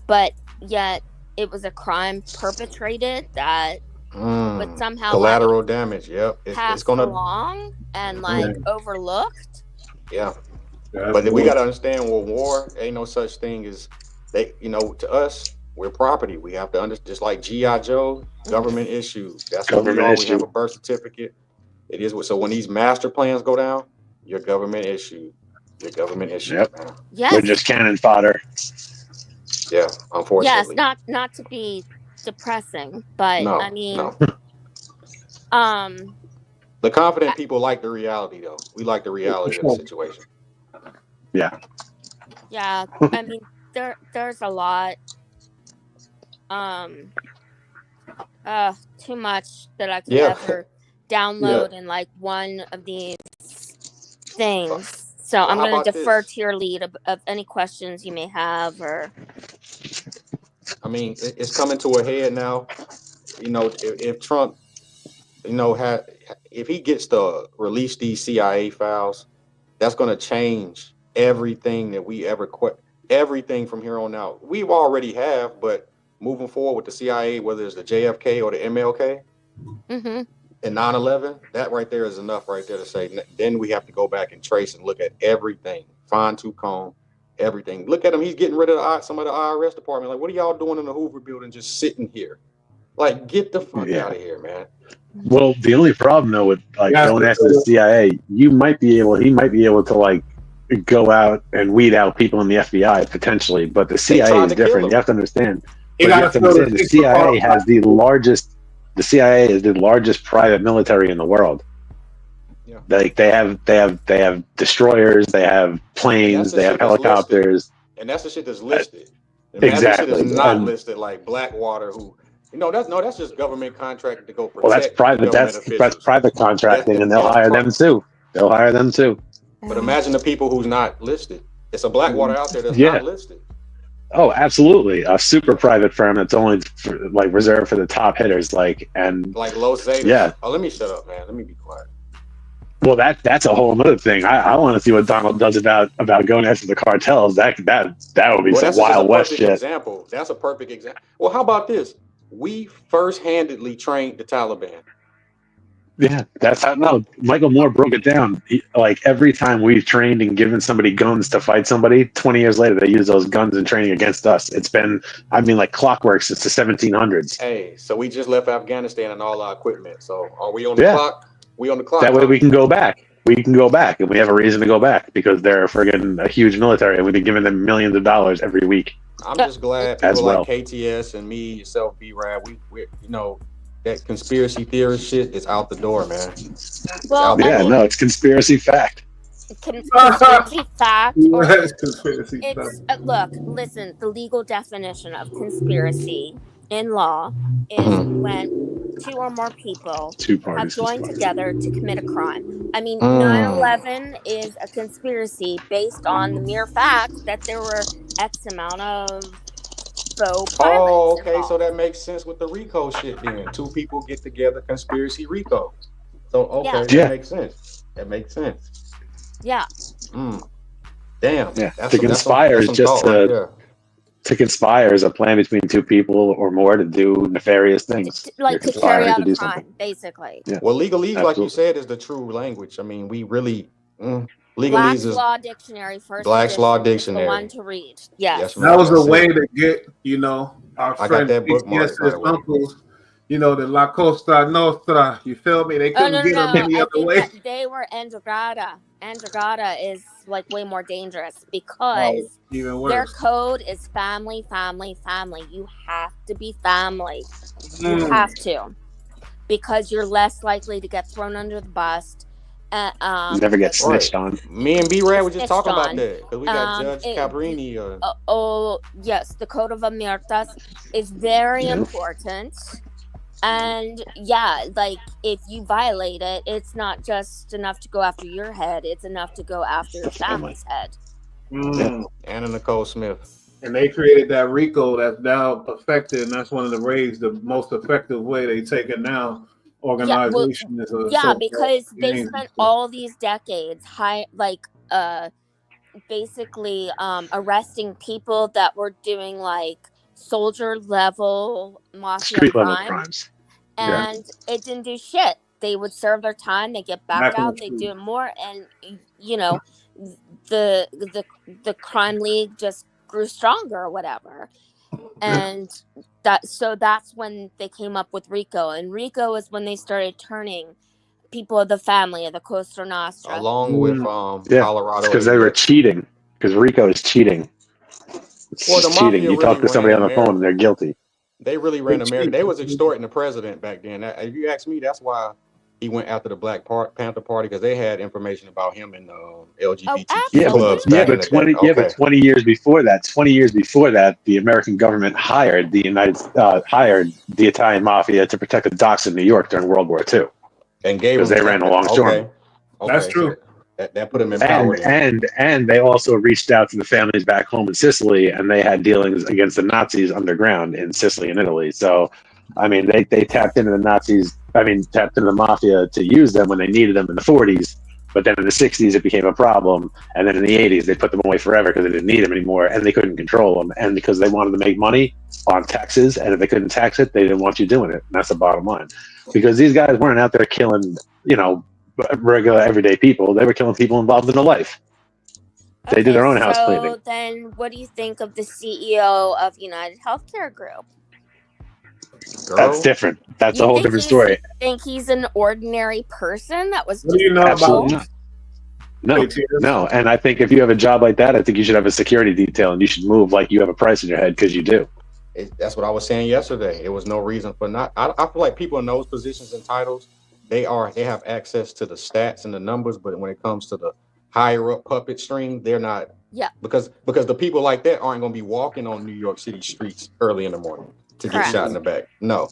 but yet it was a crime perpetrated that would somehow collateral damage. Yep, it's gonna along and like overlooked. Yeah, but we got to understand, well, war ain't no such thing as they. You know, to us, we're property. We have to understand, just like GI Joe, government issue. That's what we are. We have a birth certificate. It is so when these master plans go down, your government issue. Your government issue. Yep. Man. Yes. We're just cannon fodder. Yeah, unfortunately. Yes, not to be depressing, but I mean, the confident people like the reality, though. We like the reality of the situation. Yeah. Yeah, I mean, there's a lot. Too much that I could ever download in like one of these things. So I'm going to defer to your lead of any questions you may have, or. I mean, it's coming to a head now. You know, if Trump, you know, if he gets to release these CIA files, that's going to change everything that we ever everything from here on out. We already have, but moving forward with the CIA, whether it's the JFK or the MLK, and 9/11, that right there is enough right there to say. Then we have to go back and trace and look at everything, fine tooth comb, everything. Look at him; he's getting rid of some of the IRS department. Like, what are y'all doing in the Hoover Building, just sitting here? Like, get the fuck out of here, man. Well, the only problem though with like going after the CIA, he might be able to like go out and weed out people in the FBI potentially, but the CIA is different. You have to understand. The CIA has the largest. The CIA is the largest private military in the world. Yeah. Like they have destroyers, they have planes, they have helicopters, and that's the shit that's listed. Exactly. That shit is not listed, like Blackwater, who that's just government contracted to go protect. Well, that's private. That's private contracting, and they'll hire them too. But imagine the people who's not listed. It's a Blackwater out there that's not listed. Oh, absolutely. A super private firm that's only reserved for the top hitters, like Los Zetas. Yeah. Oh, let me shut up, man. Let me be quiet. Well, that's a whole other thing. I want to see what Donald does about going after the cartels. That would be some Wild West shit. Example. That's a perfect example. Well, how about this? We first-handedly trained the Taliban. Yeah, that's how. No, Michael Moore broke it down. Like every time we've trained and given somebody guns to fight somebody, 20 years later they use those guns in training against us. It's been, like clockwork since the 1700s. Hey, so we just left Afghanistan and all our equipment. So are we on the clock? We on the clock. That way we can go back. We can go back, and we have a reason to go back because they're friggin' a huge military, and we've been giving them millions of dollars every week. I'm just glad people like KTS and me, yourself, B-Rad, we that conspiracy theorist shit is out the door, man. Well, yeah, no, it's conspiracy fact. Conspiracy fact, or Yes, conspiracy it's fact. look, listen. The legal definition of conspiracy in law is Mm-hmm. when two or more people Two have parties joined conspire. together to commit a crime. I mean, Mm. 9/11 is a conspiracy based on the mere fact that there were X amount of faux pilots Oh, okay. involved. So that makes sense with the RICO shit then. Two people get together, conspiracy RICO. So okay, Yeah. that makes sense. That makes sense. Yeah. Damn. Yeah, That's to some, conspire is some just thought right there. to conspire is a plan between two people or more to do nefarious things. Like You're to carry conspiring out to a do crime, something. basically. Yeah. Well, legalese, like you Absolutely. said, is the true language. I mean, we really legalese Black's is Law Dictionary, first Black's Law edition, is the one Dictionary. to read. Yes. Yes, That ma'am. was a That's way it. to get, our I got friend that bookmark, by PCS's the way. uncles, the La Costa Nostra. You feel me? They Oh, couldn't no. get them any I other think way. that they were Androgada. Androgada is like way more dangerous because Even their worse. code is family, family, family. You have to be family. You Mm. have to. Because you're less likely to get thrown under the bus. Never get snitched on. Me and B-Rad were just talking about on. that because we got Judge Cabrini. Yes, the Code of Omertas is very important. And yeah, like if you violate it, it's not just enough to go after your head, it's enough to go after your family's head. Anna Nicole Smith. And they created that RICO that's now effective, and that's one of the ways, the most effective way they take it now. Organization is a because they spent all these decades basically arresting people that were doing like soldier level mafia Street level crime, crimes. and it didn't do shit. They would serve their time, they get back out, they do more, and the crime league just grew stronger or whatever. And that's when they came up with RICO, and RICO is when they started turning people of the family of the Costa Nostra along with Colorado, because they were cheating. Because RICO is cheating. It's just cheating. You talk to somebody on the phone and they're guilty. They really ran America. They was extorting the president back then. If you ask me, that's why he went after the Black Panther Party, because they had information about him and LGBT clubs. But 20 years before that, the American government hired the Italian mafia to protect the docks in New York during World War II, and gave because they ran a longshoreman. That's true. So that put them in power. And they also reached out to the families back home in Sicily, and they had dealings against the Nazis underground in Sicily and Italy. So, I mean, they tapped into the Nazis. Tapped into the mafia to use them when they needed them in the 40s. But then in the 60s, it became a problem. And then in the 80s, they put them away forever because they didn't need them anymore, and they couldn't control them. And because they wanted to make money on taxes, and if they couldn't tax it, they didn't want you doing it. And that's the bottom line. Because these guys weren't out there killing, regular everyday people. They were killing people involved in the life. They did their own house cleaning. So then what do you think of the CEO of United Healthcare Group? That's different. That's a whole different story. You think he's an ordinary person that was What do you know Absolutely about No. And I think if you have a job like that, I think you should have a security detail, and you should move like you have a price in your head, because you do. That's what I was saying yesterday. It was no reason for not. I feel like people in those positions and titles, they have access to the stats and the numbers, but when it comes to the higher up puppet string, they're not. Yeah. Because the people like that aren't going to be walking on New York City streets early in the morning to get shot in the back. No.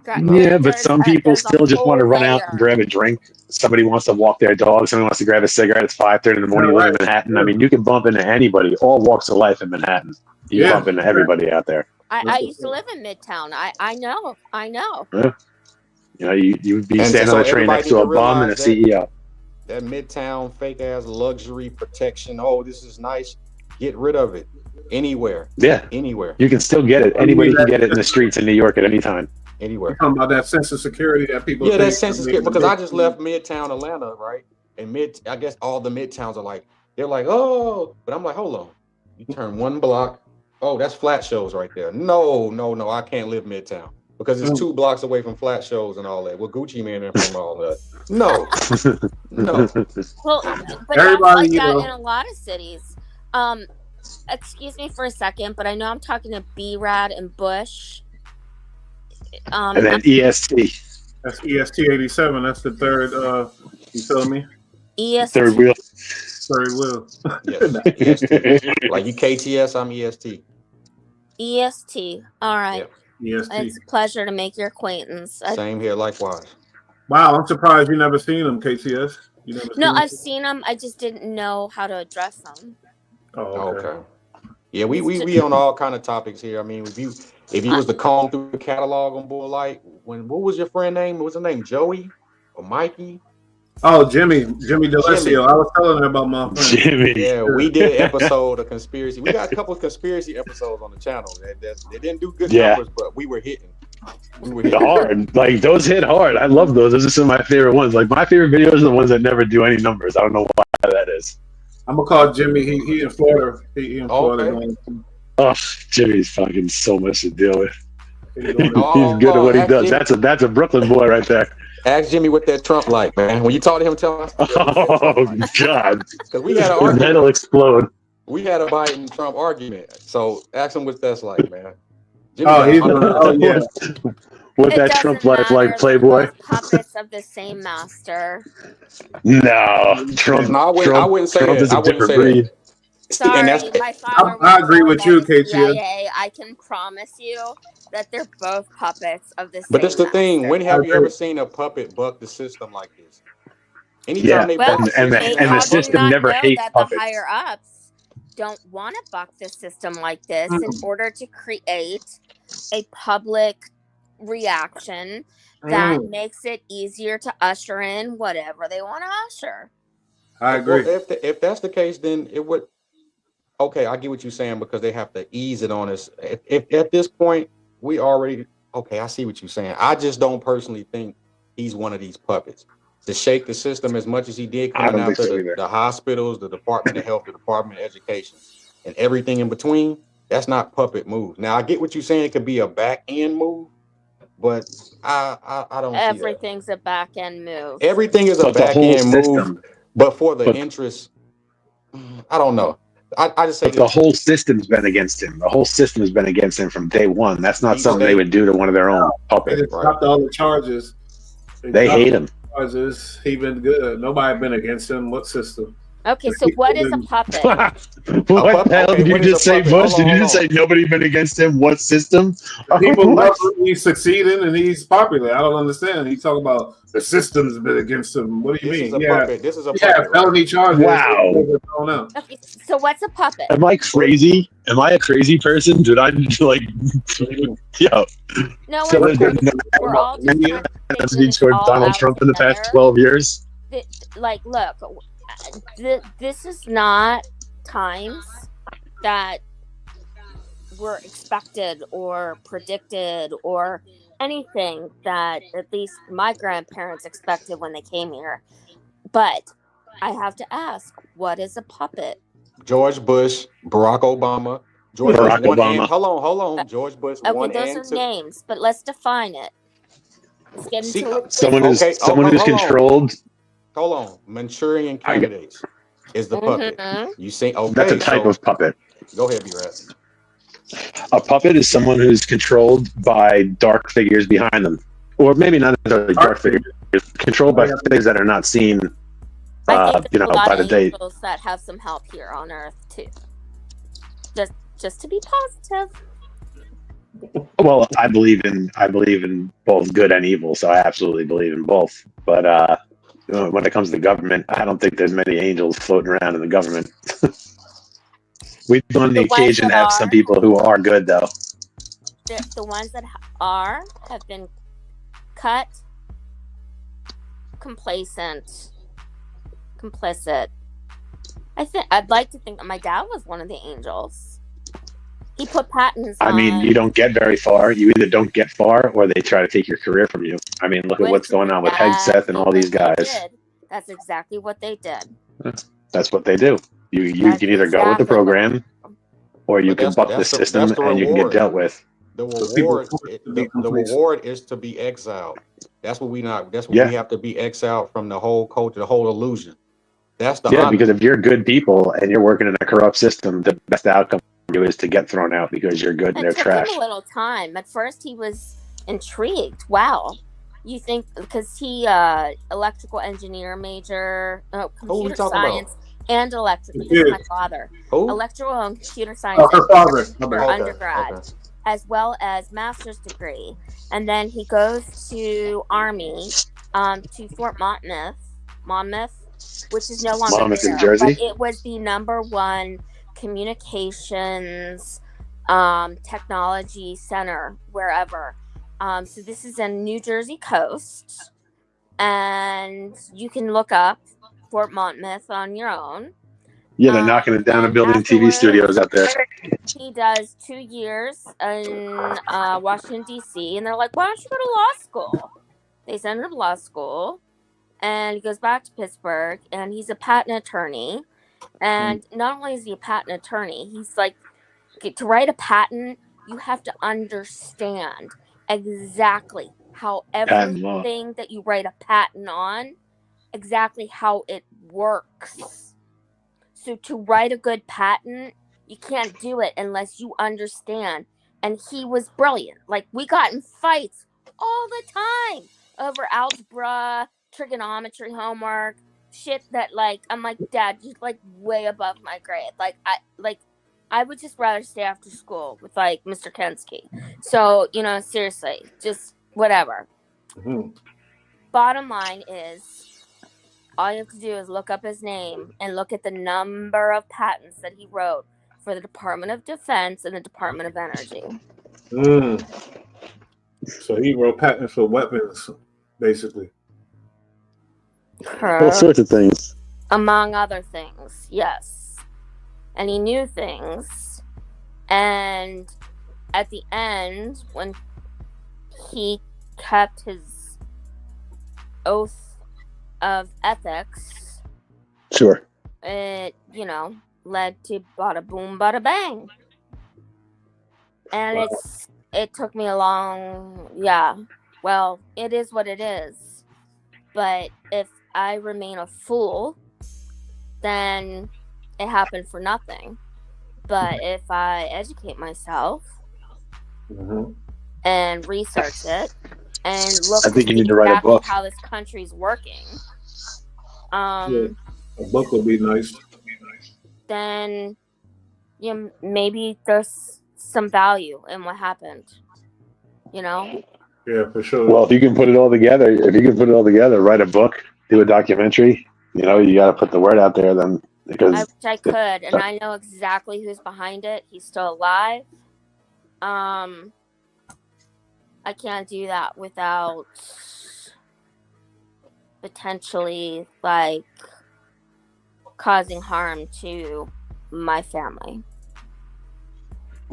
Yeah, but some people still just want to run out and grab a drink. Somebody wants to walk their dog. Somebody wants to grab a cigarette. It's 5:30 in the morning. You live in Manhattan. I mean, you can bump into anybody, all walks of life in Manhattan. You bump into everybody out there. I used to live in Midtown. I know. Yeah. You'd be standing on a train next to a bum and a CEO. That Midtown fake ass luxury protection. Oh, this is nice. Get rid of it. Anywhere. Yeah. Anywhere. You can still get it. Anybody can get it in the streets in New York at any time. Anywhere. You're talking about that sense of security that people. Yeah, that sense of security. Because I just left Midtown Atlanta, right? And I guess all the Midtowns are they're like, oh, but I'm like, hold on. You turn one block. Oh, that's flat shows right there. No, I can't live Midtown because it's 2 blocks away from flat shows and all that. Well, Gucci Man and from all that. No. Well, but that's like that in a lot of cities. Excuse me for a second, but I know I'm talking to B-Rad and Bush. And then EST. That's EST 87. That's the third. You feel me? EST. Third wheel. Third wheel. Yes, EST. Like you KTS, I'm EST. EST. All right. Yep. EST. It's a pleasure to make your acquaintance. Same here, likewise. Wow, I'm surprised you never seen him, KTS. You never No, seen I've seen them. I just didn't know how to address them. Oh, okay. Yeah, we on all kind of topics here. I mean, if you was to comb through the catalog on Bull Light, what was your friend name? What was his name? Joey or Mikey? Oh, Jimmy DeLessio. I was telling her about my friend. Jimmy. Yeah, we did an episode of conspiracy. We got a couple of conspiracy episodes on the channel. They didn't do good numbers, but we were hitting. Hard. Like those hit hard. I love those. Those are some of my favorite ones. Like my favorite videos are the ones that never do any numbers. I don't know why that is. I'm gonna call Jimmy. He in Florida. He in Florida. Oh, Jimmy's fucking so much to deal with. He's good at Oh, what he does. Jimmy. That's a Brooklyn boy right there. Ask Jimmy what that Trump like, man. When you talk to him, tell him. Oh God! Because we had an His argument. head will explode. We had a Biden Trump argument. So ask him what that's like, man. Jimmy Yeah. What that Trump life like, Playboy? Puppets of the same master. No, Trump. No, I wouldn't say Trump that. is a I wouldn't different say breed. that. Sorry, And that's, my father I agree with you, KTS. CIA. I can promise you that they're both puppets of the same but that's the thing. master. When have you ever seen a puppet buck the system like this? Anytime they buck and the system never hates that puppets. the higher ups don't want to buck the system like this in order to create a public reaction that makes it easier to usher in whatever they want to usher. I agree. Well, if that's the case, then it would. Okay, I get what you're saying because they have to ease it on us. If at this point we already okay, I see what you're saying. I just don't personally think he's one of these puppets to shake the system as much as he did coming out to the hospitals, the Department of Health, the Department of Education, and everything in between. That's not puppet move. Now I get what you're saying. It could be a back end move, but I don't. Everything's a back end move. Everything is a back end move, but for the interest, I don't know. I just say the whole system's been against him. The whole system has been against him from day one. That's not something they would do to one of their own puppets. They dropped all the charges. They hate him. Charges. He been good. Nobody been against him. What system? Okay, so what is a puppet? What the hell did you just say, Bush? Did you just say nobody been against him? What system? People love he's succeeding and he's popular. I don't understand. He talk about the system's been against him. What do you mean? This is a puppet. Felony charges. Wow. Okay, so what's a puppet? Am I crazy? Am I a crazy person? Did I like? Yo. No, So we're all just toward Donald Trump in the past 12 years. Like, look. This is not times that were expected or predicted or anything that at least my grandparents expected when they came here. But I have to ask, what is a puppet? George Bush, Barack Obama. George Bush 1 and hold on. George Bush 1 and 2. Okay, those are names, but let's define it. Let's get into it. Someone who's controlled. Hold on. Manchurian candidates is the puppet. You say okay. That's a type of puppet. Go ahead, B-Rat. A puppet is someone who's controlled by dark figures behind them. Or maybe not necessarily dark figures, controlled by figures that are not seen I think there's a lot by the of date. angels that have some help here on Earth too. Just to be positive. Well, I believe in both good and evil, so I absolutely believe in both. But when it comes to government, I don't think there's many angels floating around in the government. We on the occasion have some people who are good, though. The ones that have been cut, complacent, complicit. I'd like to think that my dad was one of the angels. He put patents on. I mean, you don't get very far. You either don't get far, or they try to take your career from you. I mean, look at what's going on with Hegseth and all these guys. That's exactly what they did. That's what they do. You can either go with the program, or you can buck the system and you can get dealt with. The reward is to be exiled. That's what we have to be exiled from the whole culture, the whole illusion. That's the honor. Because if you're good people and you're working in a corrupt system, the best outcome for you is to get thrown out because you're good and they're trash. It took him a little time. At first, he was intrigued. Wow. You think because he electrical engineer major, computer talking about? science and electrical. This is Yeah. my father. Who? Electrical and computer science her father. My bad. Okay, undergrad, okay. as well as master's degree, and then he goes to Army, to Fort Monmouth, which is no longer Monmouth, New there, but Jersey. it was the #1 communications technology center wherever. So this is in New Jersey coast, and you can look up Fort Monmouth on your own. Yeah, they're knocking it down and building TV studios out there. He does 2 years in Washington, D.C., and they're like, why don't you go to law school? They send him to law school, and he goes back to Pittsburgh, and he's a patent attorney. And not only is he a patent attorney, he's like, to write a patent, you have to understand exactly how everything that you write a patent on, exactly how it works. So to write a good patent, you can't do it unless you understand. And he was brilliant. Like, we got in fights all the time over algebra, trigonometry homework, shit that, like, I'm like, Dad, you're like way above my grade. I would just rather stay after school with like Mr. Kensky. So, seriously, just whatever. Mm-hmm. Bottom line is, all you have to do is look up his name and look at the number of patents that he wrote for the Department of Defense and the Department of Energy. So he wrote patents for weapons, basically. All sorts of things. Among other things, yes. And he knew things. And at the end, when he kept his oath of ethics, sure, it, led to bada boom, bada bang. And it took me a long, well, it is what it is. But if I remain a fool, then it happened for nothing. But if I educate myself and research it and look, I think you need to write a book. How this country's working, a book would be nice. Then maybe there's some value in what happened. Yeah, for sure. Well, if you can put it all together, write a book, do a documentary. You got to put the word out there then. Because I wish I could, and I know exactly who's behind it. He's still alive. I can't do that without potentially causing harm to my family.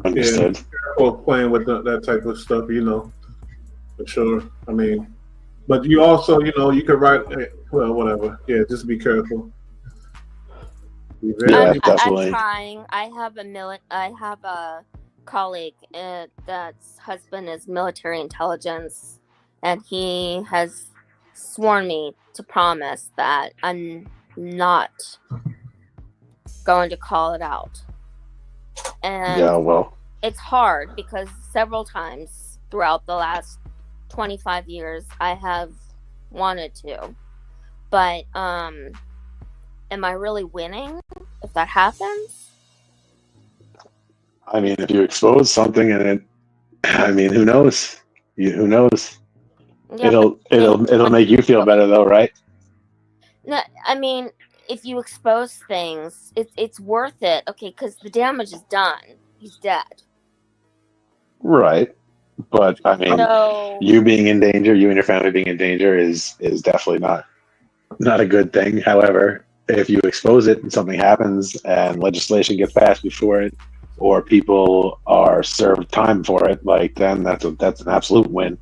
Understood. Yeah, playing with that type of stuff, for sure. I mean, but you also, you could write. Well, whatever. Yeah, just be careful. I'm trying. I have a colleague that's husband is military intelligence, and he has sworn me to promise that I'm not going to call it out. And it's hard because several times throughout the last 25 years I have wanted to, but am I really winning if that happens? I mean, if you expose something and who knows? Who knows? Yeah, it'll make you feel better though, right? No, I mean, if you expose things, it's worth it. Okay, because the damage is done. He's dead. Right. But I mean, you being in danger, you and your family being in danger is definitely not a good thing. However, if you expose it and something happens and legislation gets passed before it, or people are served time for it, then that's an absolute win.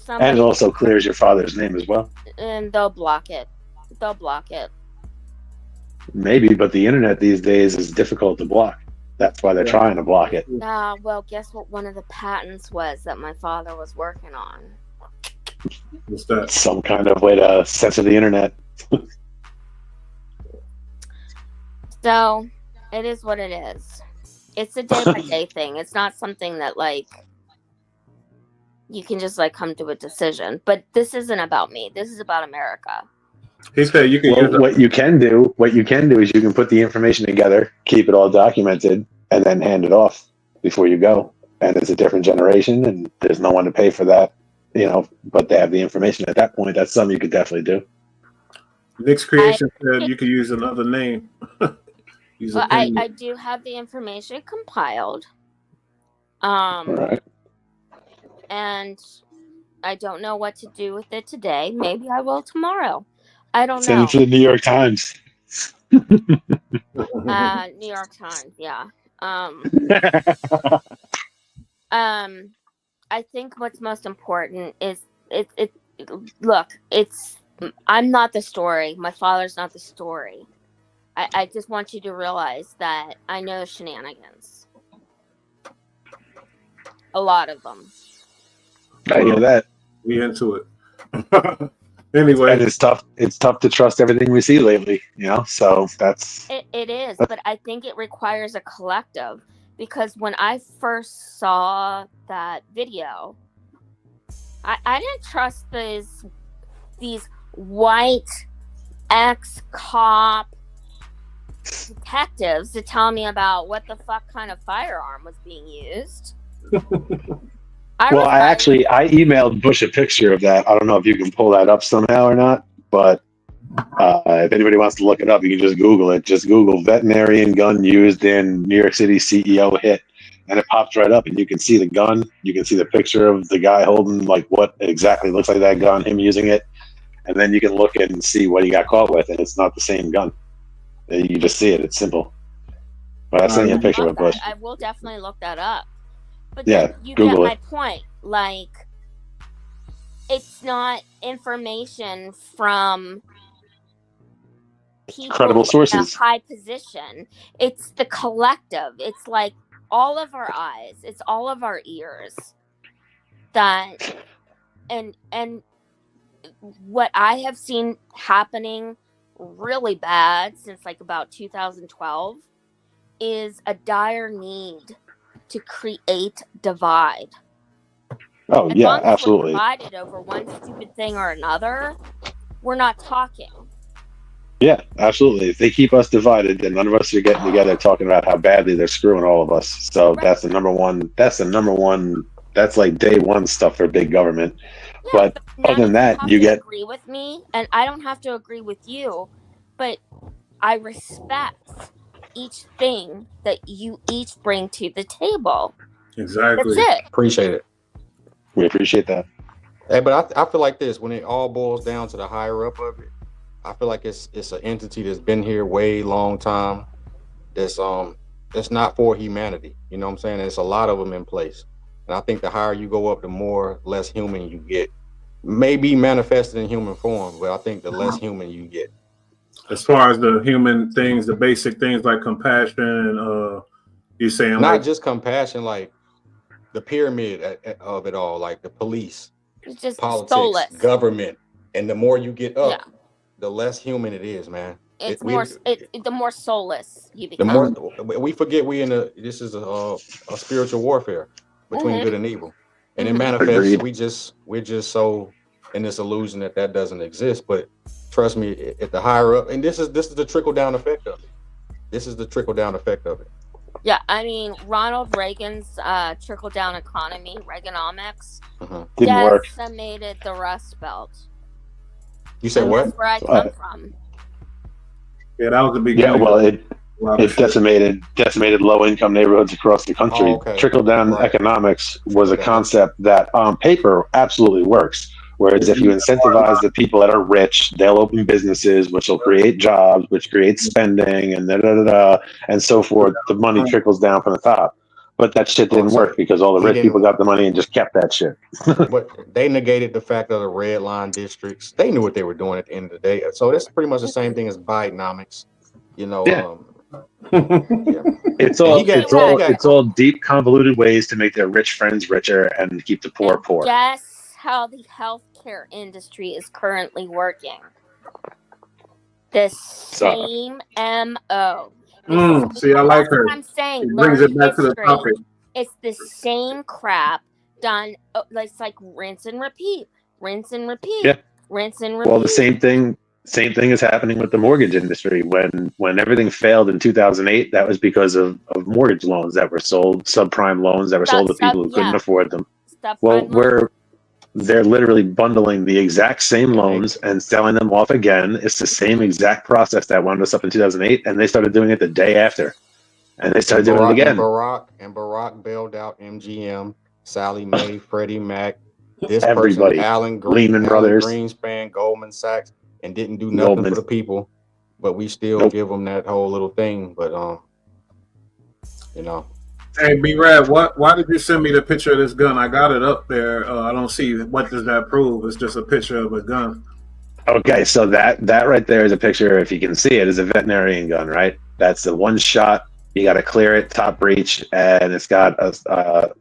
And it also clears your father's name as well. And they'll block it. Maybe, but the internet these days is difficult to block. That's why they're trying to block it. Well, guess what one of the patents was that my father was working on? What's that? Some kind of way to censor the internet. So, it is what it is. It's a day-by-day thing. It's not something that, you can just like come to a decision. But this isn't about me. This is about America. He said you can use what you can do is you can put the information together, keep it all documented, and then hand it off before you go. And it's a different generation, and there's no one to pay for that, but they have the information at that point. That's something you could definitely do. Nick's Creation said you could use another name. I do have the information compiled. Right. And I don't know what to do with it today. Maybe I will tomorrow. I don't Send know. it to the New York Times. New York Times, yeah. I think what's most important is I'm not the story. My father's not the story. I just want you to realize that I know shenanigans. A lot of them. I hear that. We into it. Anyway, and it's tough. It's tough to trust everything we see lately. So that's it is. But I think it requires a collective, because when I first saw that video, I didn't trust these white ex-cop detectives to tell me about what the fuck kind of firearm was being used. I emailed Bush a picture of that. I don't know if you can pull that up somehow or not, but if anybody wants to look it up, you can just Google it. Just Google veterinarian gun used in New York City CEO hit, and it pops right up, and you can see the gun. You can see the picture of the guy holding like what exactly looks like that gun, him using it, and then you can look and see what he got caught with, and it's not the same gun. You just see it. It's simple. But I sent you a picture of Bush. I will definitely look that up. But yeah, you Google get my point. Like, it's not information from people credible sources in a high position. It's the collective. It's like all of our eyes. It's all of our ears. That and what I have seen happening really bad since like about 2012 is a dire need to create divide. Oh, as yeah, long as absolutely. we're divided over one stupid thing or another, we're not talking. Yeah, absolutely. If they keep us divided, then none of us are getting together talking about how badly they're screwing all of us. So that's the number one. That's like day one stuff for big government. Yeah, but other than that, you get agree with me, and I don't have to agree with you, but I respect each thing that you each bring to the table. Exactly. That's it. Appreciate it. We appreciate that. Hey, but I feel like this, when it all boils down to the higher up of it, I feel like it's an entity that's been here way long time. That's not for humanity. You know what I'm saying? There's a lot of them in place. And I think the higher you go up, the more less human you get. Maybe manifested in human form, but I think the less human you get. As far as the human things, the basic things like compassion, you're saying not like just compassion, like the pyramid of it all, like the police, it's just politics, soulless. government, and the more you get up, the less human it is, man. It's the more soulless you become. The more we forget this is a spiritual warfare between good and evil, and it manifests. We're just so in this illusion that doesn't exist. But trust me, at the higher up, and this is the trickle down effect of it. This is the trickle down effect of it. Yeah, I mean, Ronald Reagan's trickle-down economy, Reaganomics, didn't work. Decimated the Rust Belt. You said what? That's where I come from. Yeah, that was the beginning. Yeah, well, it decimated low-income neighborhoods across the country. Oh, okay. Trickle-down economics was a concept that, on paper, absolutely works. Whereas if you incentivize the people that are rich, they'll open businesses, which will create jobs, which creates spending, and and so forth. The money trickles down from the top. But that shit didn't work because all the rich people got the money and just kept that shit. But they negated the fact of the red line districts. They knew what they were doing at the end of the day. So that's pretty much the same thing as Bidenomics. You know, It's all deep, convoluted ways to make their rich friends richer and keep the poor poor. Guess how the healthcare industry is currently working. The same MO. See, I like her. I'm saying, it brings it back to the topic. It's the same crap done. It's like rinse and repeat, rinse and repeat, Yeah. rinse and repeat. Well, the same thing is happening with the mortgage industry. When everything failed in 2008, that was because of mortgage loans that were sold, subprime loans that were sold to people who couldn't afford them. Well, they're literally bundling the exact same loans and selling them off again. It's the same exact process that wound us up in 2008, and they started doing it the day after, and they started doing it again. Barack bailed out MGM, Sally Mae, Freddie Mac, this Everybody, person, Alan Lehman Brothers, Greenspan, Goldman Sachs, and didn't do nothing for the people, but we still give them that whole little thing. But you know. Hey, B-Rad, why did you send me the picture of this gun? I got it up there. I don't see what does that prove. It's just a picture of a gun. Okay, so that right there is a picture, if you can see it, is a veterinarian gun, right? That's the one shot. You got to clear it, top breech, and it's got a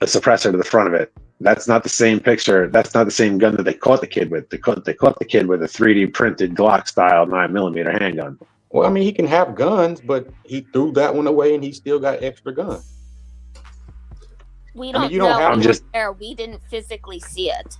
suppressor to the front of it. That's not the same picture. That's not the same gun that they caught the kid with. They caught the kid with a 3D printed Glock style 9mm handgun. Well, I mean, he can have guns, but he threw that one away, and he still got extra guns. We don't you don't know. have We didn't physically see it.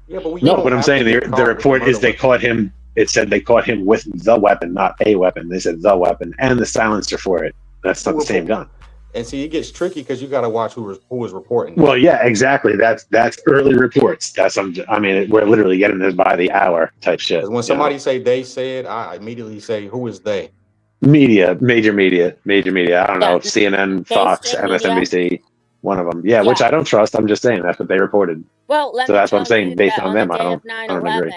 Yeah, but what I'm saying, the report is they caught him. It said they caught him with the weapon, not a weapon. They said the weapon and the silencer for it. That's not the same gun. And see, it gets tricky because you got to watch who was reporting. Well, yeah, exactly. That's early reports. We're literally getting this by the hour type shit. When somebody say they said, I immediately say, who is they? Major media. I don't know, CNN, Fox, MSNBC, one of them. Yeah, which I don't trust. I'm just saying that's what they reported. Well, so that's what I'm saying. Based on them, I don't agree.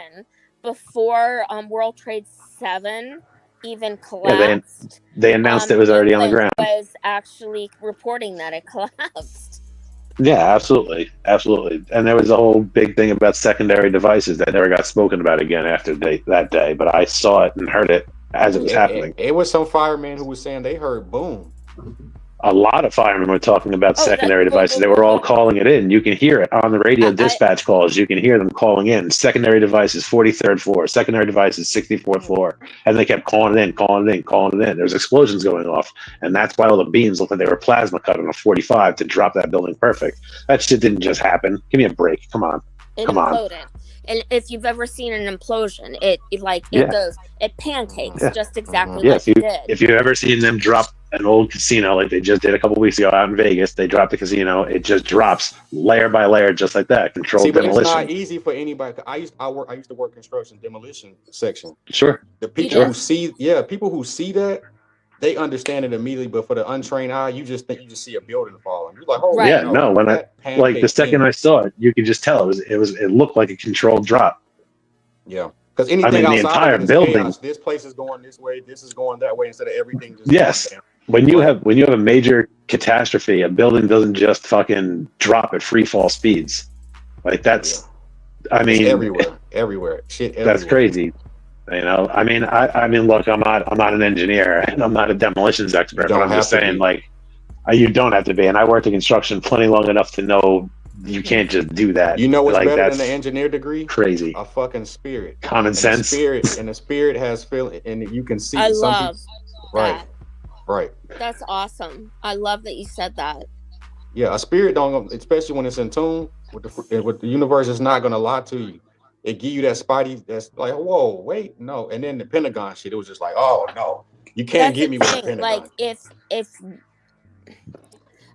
Before World Trade 7 even collapsed, they announced it was already on the ground. Was actually reporting that it collapsed. Yeah, absolutely. And there was a whole big thing about secondary devices that never got spoken about again after that day. But I saw it and heard it as it was happening. It was some firemen who was saying they heard boom. A lot of firemen were talking about secondary devices. They were all calling it in. You can hear it on the radio dispatch calls. You can hear them calling in. Secondary devices, 43rd floor. Secondary devices, 64th floor. And they kept calling it in. There was explosions going off. And that's why all the beams looked like they were plasma cut on a 45 to drop that building perfect. That shit didn't just happen. Give me a break. Come on. It imploded. And if you've ever seen an implosion, it goes, it pancakes just exactly like it did. If you've ever seen them drop an old casino like they just did a couple weeks ago out in Vegas, they dropped the casino, it just drops layer by layer just like that. Controlled demolition. It's not easy for anybody. I used to work construction demolition section. Sure. The people who see that, they understand it immediately, but for the untrained eye, you just think you just see a building falling. You're like, oh yeah, no. When the second I saw it, you could just tell it looked like a controlled drop. Yeah, because anything outside the entire of building, chaos, this place is going this way, this is going that way, instead of everything just going down. When you have a major catastrophe, a building doesn't just fucking drop at free fall speeds. Like that's, it's everywhere. Shit, everywhere. That's crazy. You know, I mean, look, I'm not an engineer and I'm not a demolitions expert, but I'm just saying, you don't have to be. And I worked in construction plenty long enough to know you can't just do that. You know what's better than the engineer degree? Crazy. A fucking spirit. Common sense. The spirit has feeling, and you can see. I love that. Right. That's awesome. I love that you said that. Yeah, a spirit don't, especially when it's in tune with the universe, is not gonna lie to you. It give you that spidey that's like, whoa, wait, no. And then the Pentagon shit, it was just like, oh no, you can't get me with the Pentagon. Like if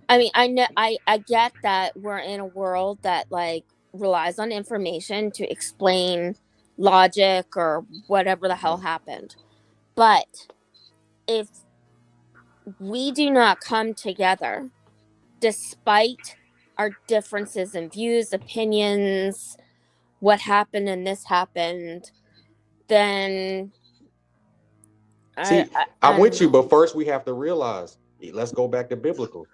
I mean, I know I get that we're in a world that like relies on information to explain logic or whatever the hell happened. But if we do not come together despite our differences in views, opinions, what happened and this happened, then I'm with you, but first we have to realize, let's go back to biblical.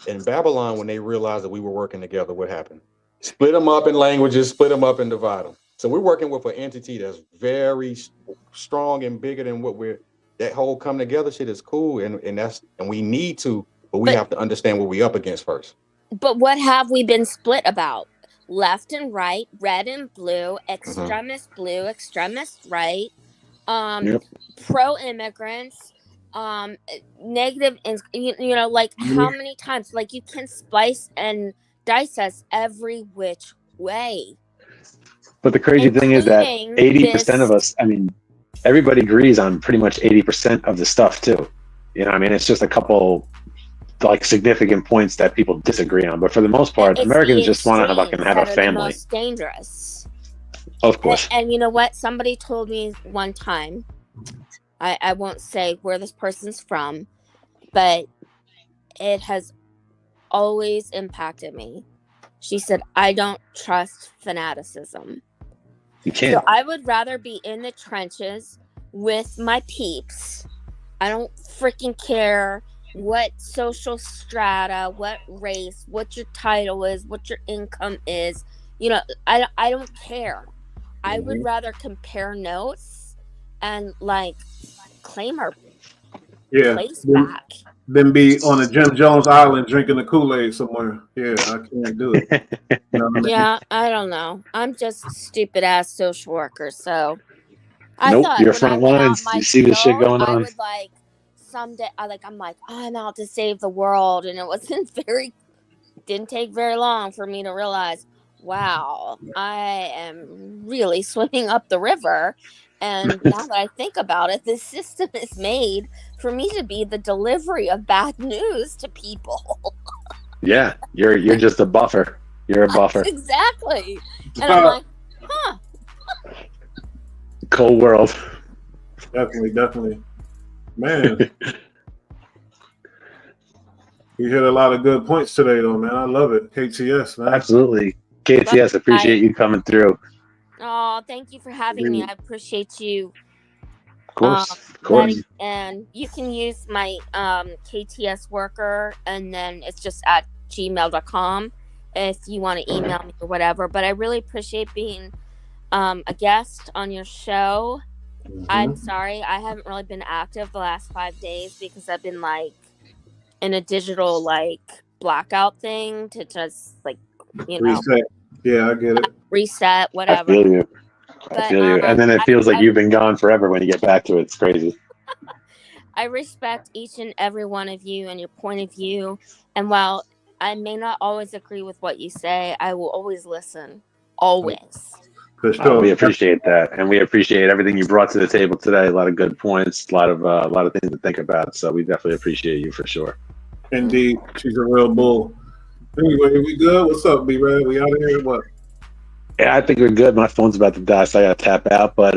In Babylon, when they realized that we were working together, what happened? Split them up in languages, split them up and divide them. So we're working with an entity that's very strong and bigger than that whole come together shit is cool, and we need to, but we have to understand what we up against first. But what have we been split about? Left and right, red and blue, extremist blue, extremist right, pro-immigrants, negative, like how many times? Like you can splice and dice us every which way. But the crazy thing is that Including 80% of us, I mean, everybody agrees on pretty much 80% of the stuff too. You know, I mean, it's just a couple like significant points that people disagree on. But for the most part, It's Americans the just want to fucking have a extremes that are the family. most dangerous. Of course. And you know what? Somebody told me one time, I won't say where this person's from, but it has always impacted me. She said, I don't trust fanaticism. You can't. So I would rather be in the trenches with my peeps. I don't freaking care what social strata, what race, what your title is, what your income is. You know, I don't care. I would rather compare notes and like claim our place back. Then be on a Jim Jones Island drinking the Kool-Aid somewhere. Yeah, I can't do it. You know what I mean? Yeah, I don't know. I'm just stupid ass social worker, so I Nope, thought you're when front I went out lines. my You see this shit field, going I on. would like someday I'm like, oh, I'm out to save the world, and it didn't take very long for me to realize, wow, I am really swimming up the river. And now that I think about it, this system is made for me to be the delivery of bad news to people. Yeah, you're just a buffer. You're a buffer. Exactly. And I'm like, huh. Cold world. Definitely. Man. You hit a lot of good points today, though, man. I love it. KTS, man. Absolutely. KTS, appreciate you coming through. Oh, thank you for having me. I appreciate you. Of course. And you can use my KTS worker, and then it's just at gmail.com if you want to email me or whatever. But I really appreciate being a guest on your show. I'm sorry, I haven't really been active the last 5 days because I've been like in a digital like blackout thing to just like, you know, reset. Yeah, I get it. Reset, whatever. I feel you. And then it feels like you've been gone forever when you get back to it. It's crazy. I respect each and every one of you and your point of view. And while I may not always agree with what you say, I will always listen. Always. For sure. We appreciate that, and we appreciate everything you brought to the table today. A lot of good points, a lot of things to think about. So we definitely appreciate you for sure. Indeed, she's a real bull. Anyway, we good? What's up, B-Red? We out of here? What? Yeah, I think we're good. My phone's about to die, so I got to tap out. But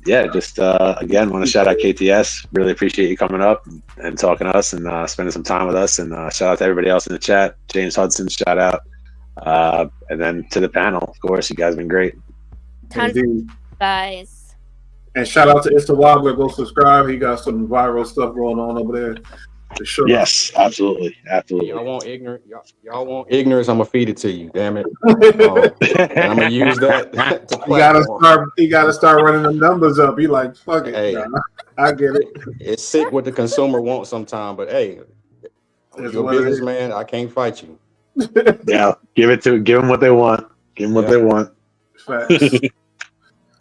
yeah, just again, want to shout out KTS. Really appreciate you coming up and talking to us and spending some time with us. And shout out to everybody else in the chat. James Hudson, shout out. And then to the panel, of course. You guys have been great. Tons of guys. And shout out to Insta Wobbler. Go subscribe. He got some viral stuff going on over there. For sure. Yes, absolutely. Y'all want ignorant? Y'all want ignorance? I'm gonna feed it to you. Damn it! And I'm gonna use that. You gotta start running the numbers up. You like fuck it. Hey, I get it. It's sick what the consumer wants sometimes, but hey, you're a businessman. I can't fight you. Yeah, give them what they want. Give them what they want.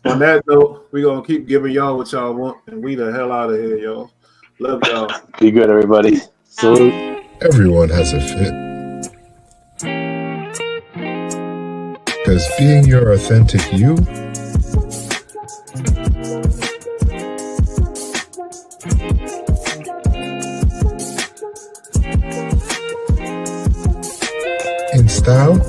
On that note, we're gonna keep giving y'all what y'all want, and we the hell out of here, y'all. Love y'all. Be good, everybody. Salute. Everyone has a fit. Because being your authentic you in style